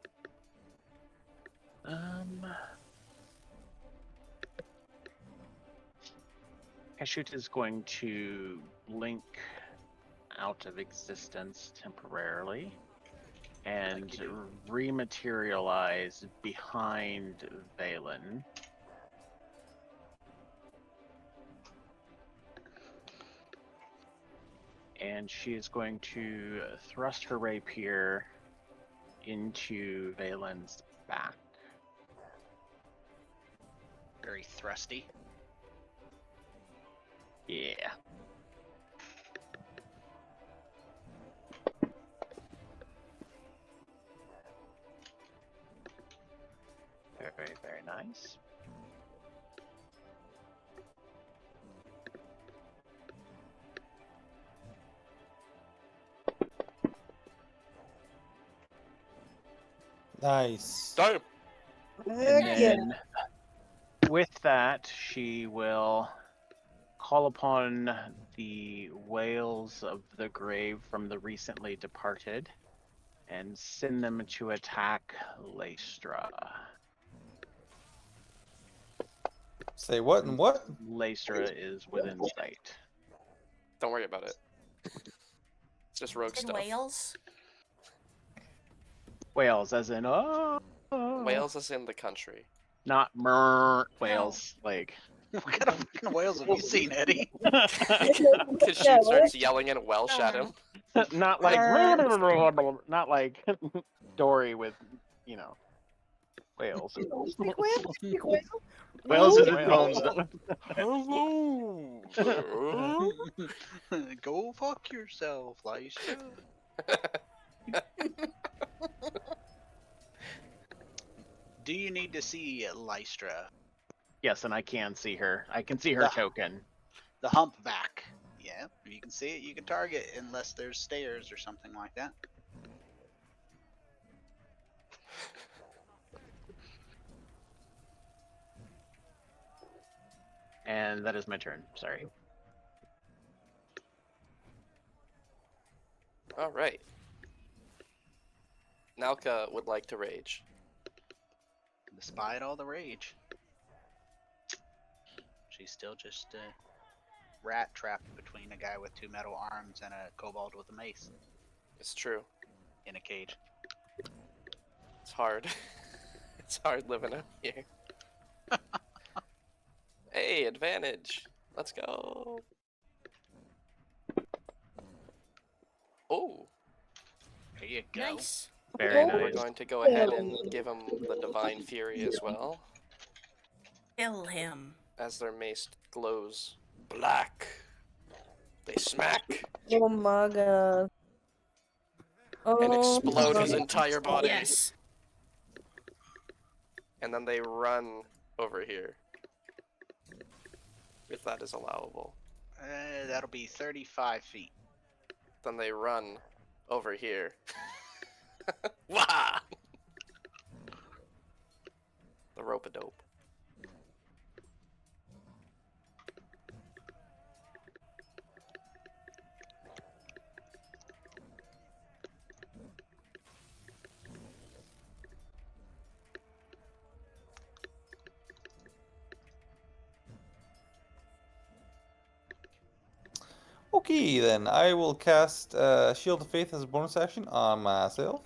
Kashoot is going to blink out of existence temporarily and rematerialize behind Valen. And she is going to thrust her rapier into Valen's back. Very thrusty. Yeah. Very, very nice. Nice. Damn. And then with that, she will call upon the whales of the grave from the recently departed and send them to attack Lystra. Say what and what? Lystra is within sight. Don't worry about it. It's just rogue Said stuff. whales? Whales, as in Wales is in the country. not whales, like. What kind of fucking whales have you seen, Eddie? Kashoot starts yelling in Welsh at him. Not like not like Dory with, you know, whales. Speak whale? Speak whale? Whales Ooh. is in bones. Hello. Go fuck yourself, Lystra. Do you need to see Lystra? Yes, and I can see her. I can see her token. The humpback. Yeah, if you can see it, you can target unless there's stairs or something like that. And that is my turn. Sorry. All right. Nalka would like to rage. Despite all the rage, she's still just a rat trapped between a guy with 2 metal arms and a kobold with a mace It's true. in a cage. It's hard. It's hard living out here. Hey, advantage. Let's go. Oh, There you go. Nice. Very Oh, we're nice. going to go ahead and give him the Divine Fury as well, Kill him. as their mace glows black. They smack Oh my god. Oh, and explode his my entire body. Yes. And then they run over here. If that is allowable. That'll be 35 feet. Then they run over here. Wah! The rope-a-dope. Okay, then I will cast Shield of Faith as a bonus action on myself.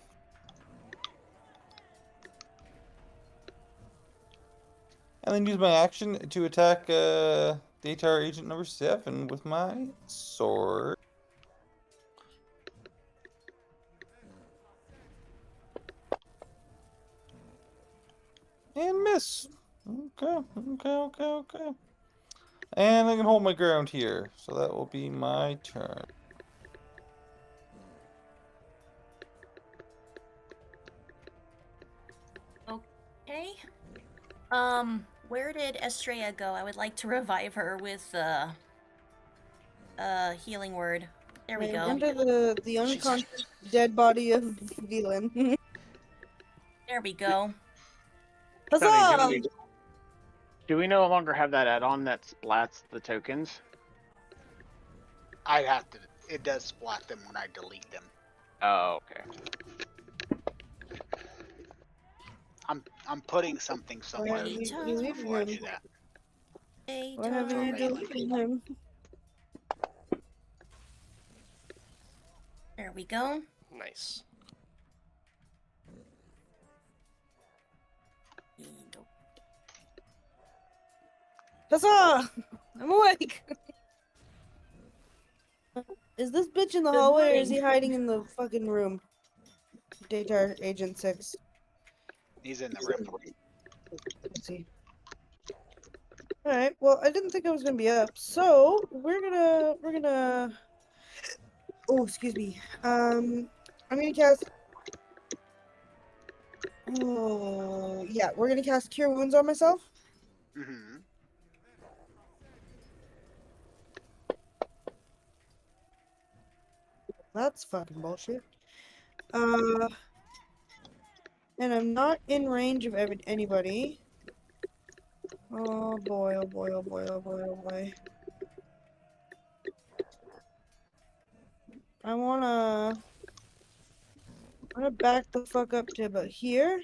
And then use my action to attack Daytar Agent number 7 with my sword. And miss. Okay. And I can hold my ground here, so that will be my turn. Okay. Where did Estrella go? I would like to revive her with healing word. There we Man, go. under the unconscious dead body of Velan. There we go. Huzzah! Do we no longer have that add-on that splats the tokens? I'd have to. It does splat them when I delete them. Oh, okay. I'm putting something somewhere Why you leaving before I do him? that. What haven't you deleted him? There we go. Nice. Huzzah! I'm awake! Is this bitch in the Good hallway or is morning. he hiding in the fucking room? Daytar Agent 6. He's in the room. Let's see. Alright, well I didn't think I was gonna be up, so we're gonna oh excuse me. I'm gonna cast yeah, we're gonna cast Cure Wounds on myself. Mm-hmm. That's fucking bullshit. And I'm not in range of anybody. Oh boy, oh boy, oh boy, oh boy, oh boy. I wanna back the fuck up to about here.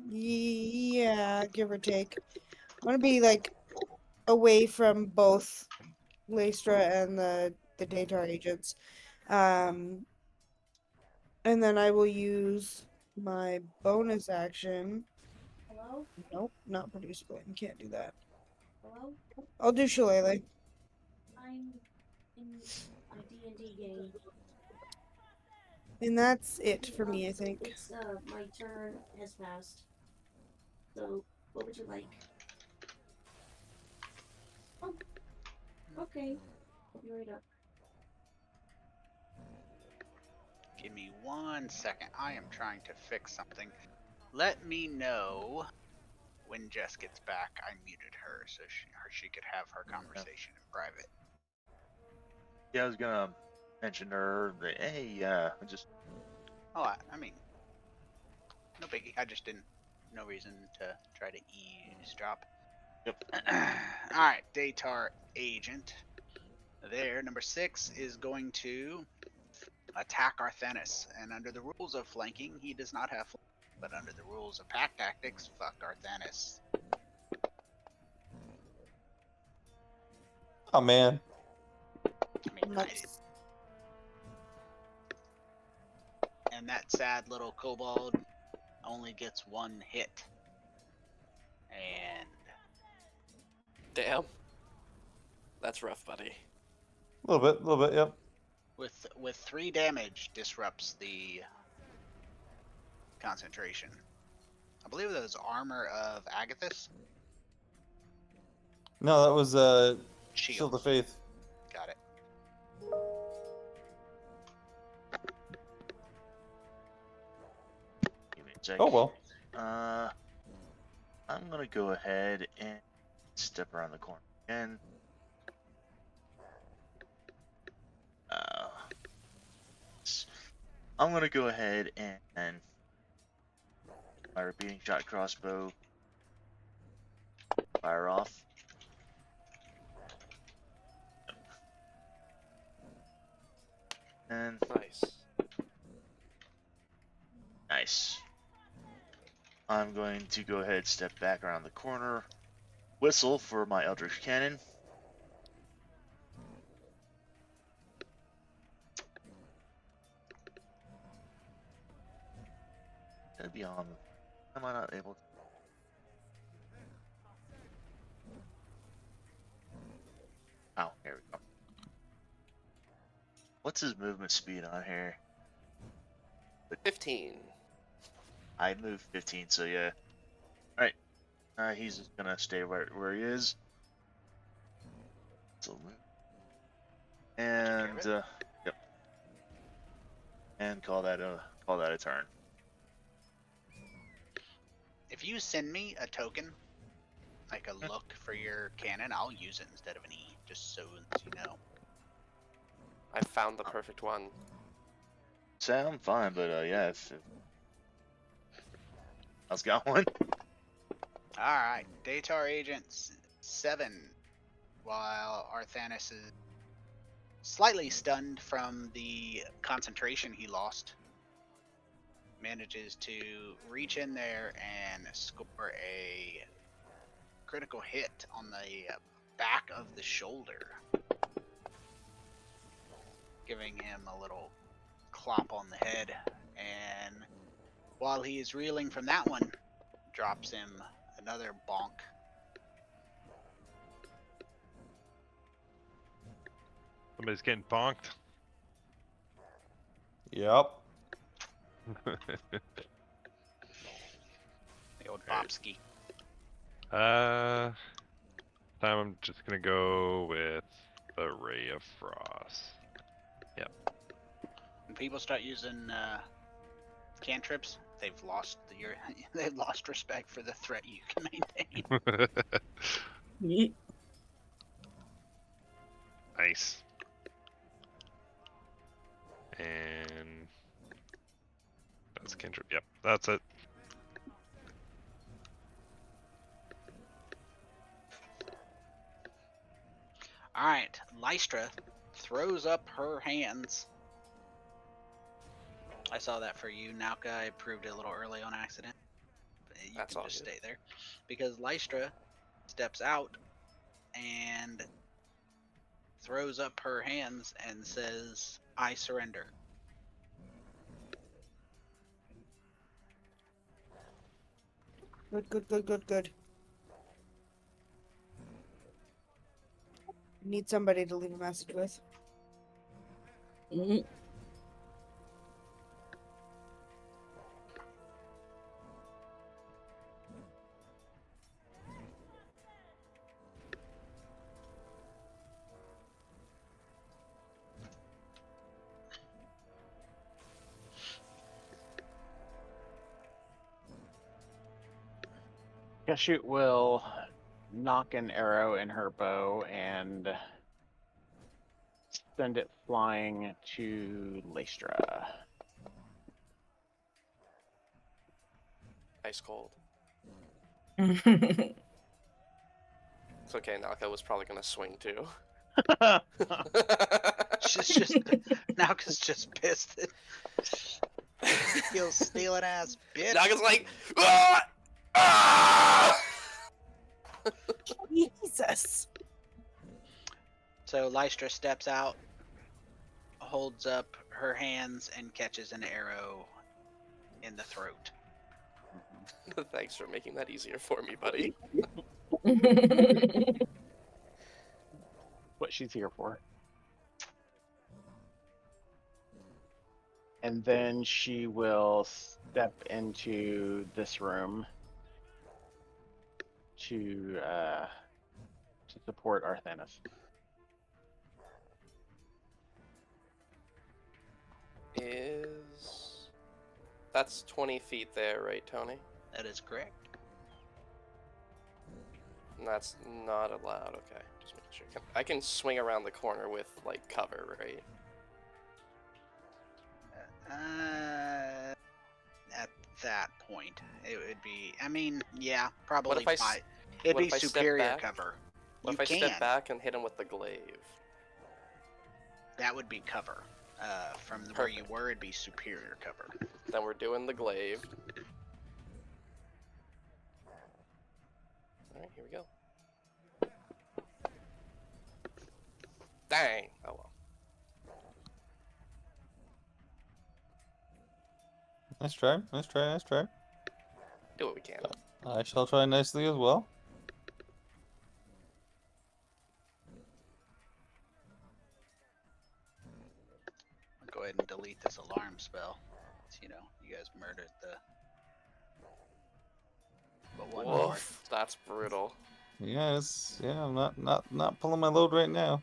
Yeah, give or take. I wanna be like away from both Lystra and the Daytar agents. And then I will use my bonus action. Hello? Nope, not produce flame. Can't do that. Hello? I'll do Shillelagh. I'm in a D&D game. And that's it for me, I think. It's my turn has passed. So, what would you like? Oh, okay. I'll be right up. Give me 1 second. I am trying to fix something. Let me know when Jess gets back. I muted her so she could have her conversation in private. Yeah, I was gonna mention to her that, hey, I just Oh, I mean, no biggie. I just didn't. No reason to try to eavesdrop. Yep. Alright, Daytar Agent. there. Number 6 is going to attack Arthanis. And under the rules of flanking, he does not have flanking. But under the rules of pack tactics, fuck Arthanis. Oh man. I mean, Let's- and that sad little kobold only gets 1 hit. And Damn. That's rough, buddy. A little bit, yep. with 3 damage, disrupts the concentration. I believe that was Armor of Agathis. No, that was Shield. Shield of Faith. Got it. Give me a sec. Oh well. I'm gonna go ahead and step around the corner again. I'm gonna go ahead and my repeating shot crossbow fire off. And Nice. nice. I'm going to go ahead, step back around the corner, whistle for my Eldritch Cannon. Gonna be on. Am I not able to? Oh, here we go. What's his movement speed on here? 15. I moved 15, so yeah. Alright. He's just gonna stay where he is. So, and yep. And call that a turn. If you send me a token, like a look for your cannon, I'll use it instead of an E, just so you know. I found the perfect one. Sound fine, but yeah, if I've got one. Alright, Datar Agent 7, while Arthanis is slightly stunned from the concentration he lost, manages to reach in there and score a critical hit on the back of the shoulder, giving him a little clop on the head, and while he is reeling from that one, drops him another bonk. Somebody's getting bonked. Yep. The old Alright. Bobski. Time I'm just gonna go with the Ray of Frost. When people start using cantrips, they've lost they've lost respect for the threat you can maintain. Yeet. Nice. And that's a cantrip. Yep, that's it. Alright, Lystra throws up her hands. I saw that for you, Nauka. I approved it a little early on accident. But you That's can all just good. stay there. Because Lystra steps out and throws up her hands and says, I surrender. Good, good, good, good, good. Need somebody to leave a message with. Keshut will knock an arrow in her bow and send it flying to Lystra. Ice cold. It's okay, Naka was probably gonna swing too. Just Nalka's just pissed. Feels stealing ass bitch. Naga's like, ah! Ah! Jesus. So Lystra steps out, holds up her hands, and catches an arrow in the throat. Thanks for making that easier for me, buddy. What she's here for. And then she will step into this room to support Arthanis. That's 20 feet there, right, Tony? That is correct. And that's not allowed. Okay, just making sure. I can swing around the corner with like cover, right? At that point, it would be. I mean, yeah, probably. What if I fine. It'd what be if I step superior back? cover. What You if I can. step back and hit him with the glaive? That would be cover. From where you were, it'd be superior cover. Then we're doing the glaive. Alright, here we go. Dang! Oh well. Nice try. Nice try. Nice try. Do what we can. I shall try nicely as well. I'll go ahead and delete this alarm spell. You know, you guys murdered the. But one more. Woof, that's brutal. Yes. Yeah. I'm not pulling my load right now.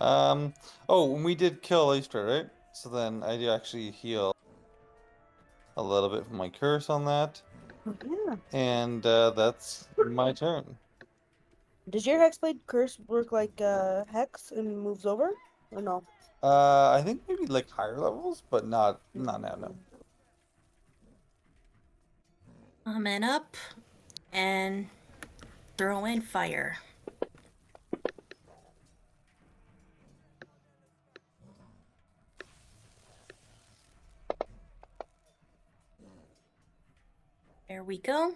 Oh, and we did kill Lystra, right? So then I do actually heal a little bit from my curse on that, Yeah. and that's my turn. Does your Hexblade curse work like Hex and moves over? Or no? I think maybe like higher levels, but not now. No. Coming up and throw in fire. There we go.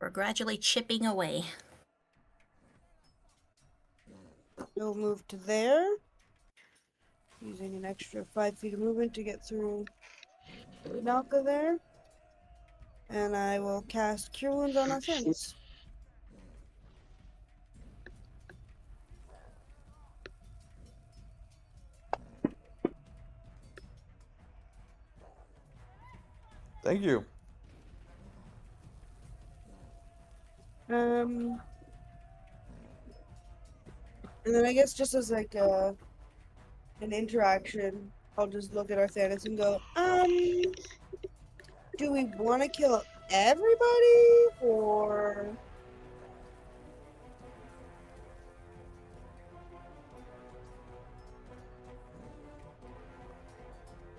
We're gradually chipping away. We'll move to there. Using an extra 5 feet of movement to get through Nalka there. And I will cast Cure Wounds on Arthanis. Thank you. And then I guess just as like an interaction, I'll just look at Arthanis and go, do we want to kill everybody or?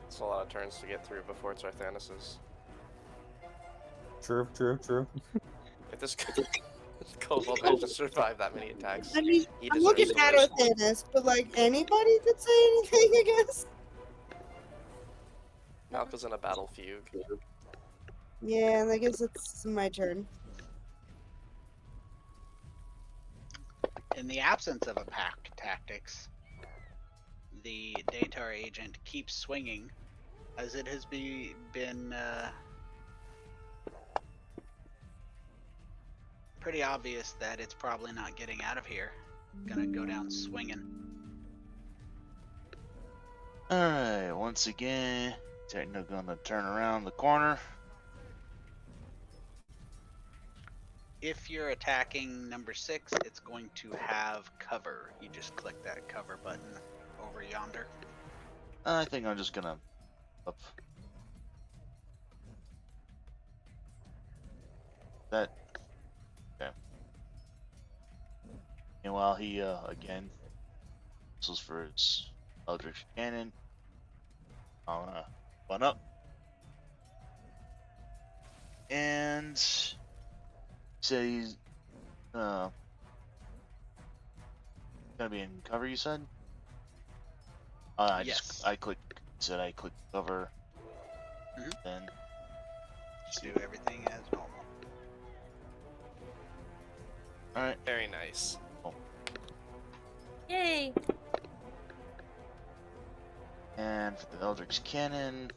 It's a lot of turns to get through before it's Arthanis's. True. If this kobold managed to survive that many attacks, I mean, he I'm deserves looking to at live. Arthanis, but like anybody could say anything, I guess. Malka's in a battle fugue. Yeah, and I guess it's my turn. In the absence of a pack tactics, the Datar agent keeps swinging, as it has been pretty obvious that it's probably not getting out of here. Gonna go down swinging. Alright, once again, Techno gonna turn around the corner. If you're attacking number 6, it's going to have cover. You just click that cover button over yonder. I think I'm just gonna up. That. Okay. And while he again whistles for his Eldritch Cannon, I'm gonna one up. And say he's gonna be in cover. You said. Yes. I click cover. Mhm. Then Just do everything as normal. all right. Very nice. Yay! And for the Eldritch Cannon.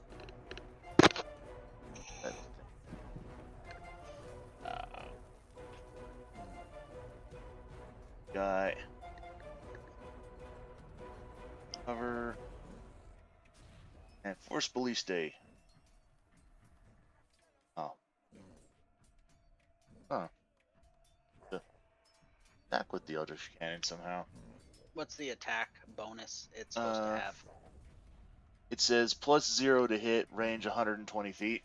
That, guy. Cover. And Force Balliste. Oh. Huh. Attack with the Eldritch Cannon somehow. What's the attack bonus it's supposed to have? It says +0 to hit, range 120 feet.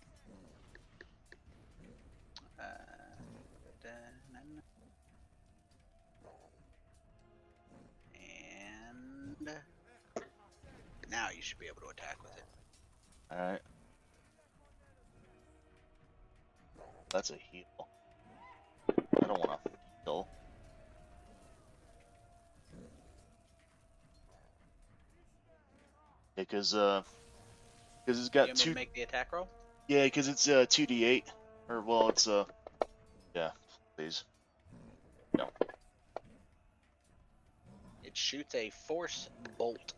And now you should be able to attack with it. Alright. That's a heal. I don't want to heal. Yeah, because it's got You want me two. to make the attack roll? Yeah, because it's 2d8. Or well, it's yeah, please. No. It shoots a force bolt,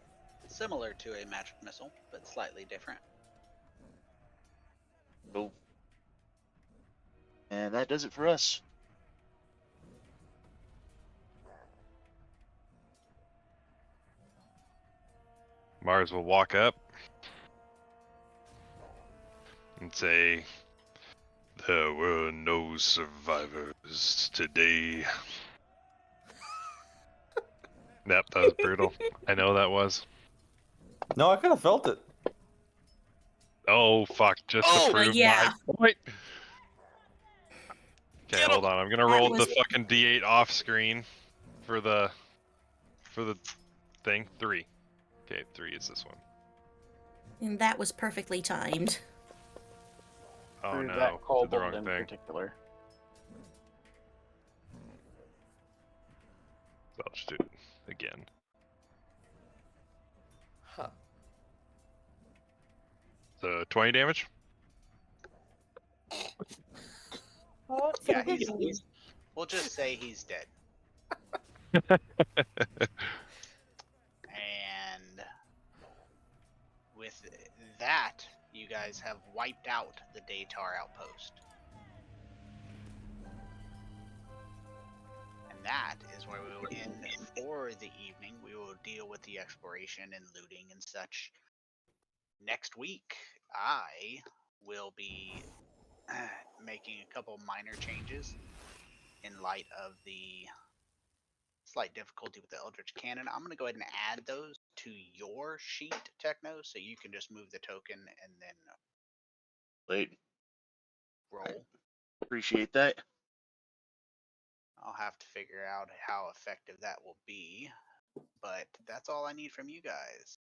similar to a magic missile, but slightly different. Cool. And that does it for us. Mars will walk up and say, "There were no survivors today." Yep, that was brutal. I know that was. No, I kind of felt it. Oh fuck! Just Oh, to prove yeah. my point. Okay, Get hold him! on. I'm gonna That roll was- the fucking D8 off screen for the thing. 3. Okay, 3 is this one. And that was perfectly timed. Oh Through no, that did the kobold wrong in thing. particular. So I'll just do it again. Huh. So 20 damage. Oh, Yeah, he's we'll just say he's dead. And with that, you guys have wiped out the Daytar outpost. And that is where we will end for the evening. We will deal with the exploration and looting and such next week. I will be making a couple minor changes in light of the slight difficulty with the Eldritch Cannon. I'm going to go ahead and add those to your sheet, Techno, so you can just move the token and then Wait, roll. appreciate that. I'll have to figure out how effective that will be, but that's all I need from you guys.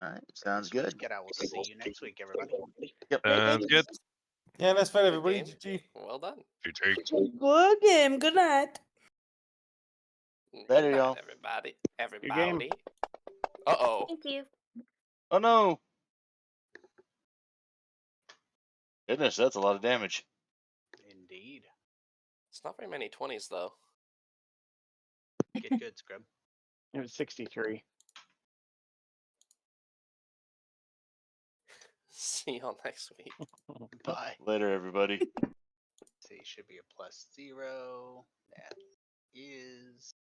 Alright, sounds This good. week, and I will see you next week, everybody. Yep. Sounds good. Yeah, nice fight, Good everybody. game. GG. Well done. You take. Good game. Good night. Later, Good night, y'all. everybody. Good game. Everybody. Uh-oh. Thank you. Oh no! Goodness, that's a lot of damage. Indeed. It's not very many 20s, though. Get good, Scrub. It was 63. See y'all next week. Bye. Later, everybody. See, should be a +0. That is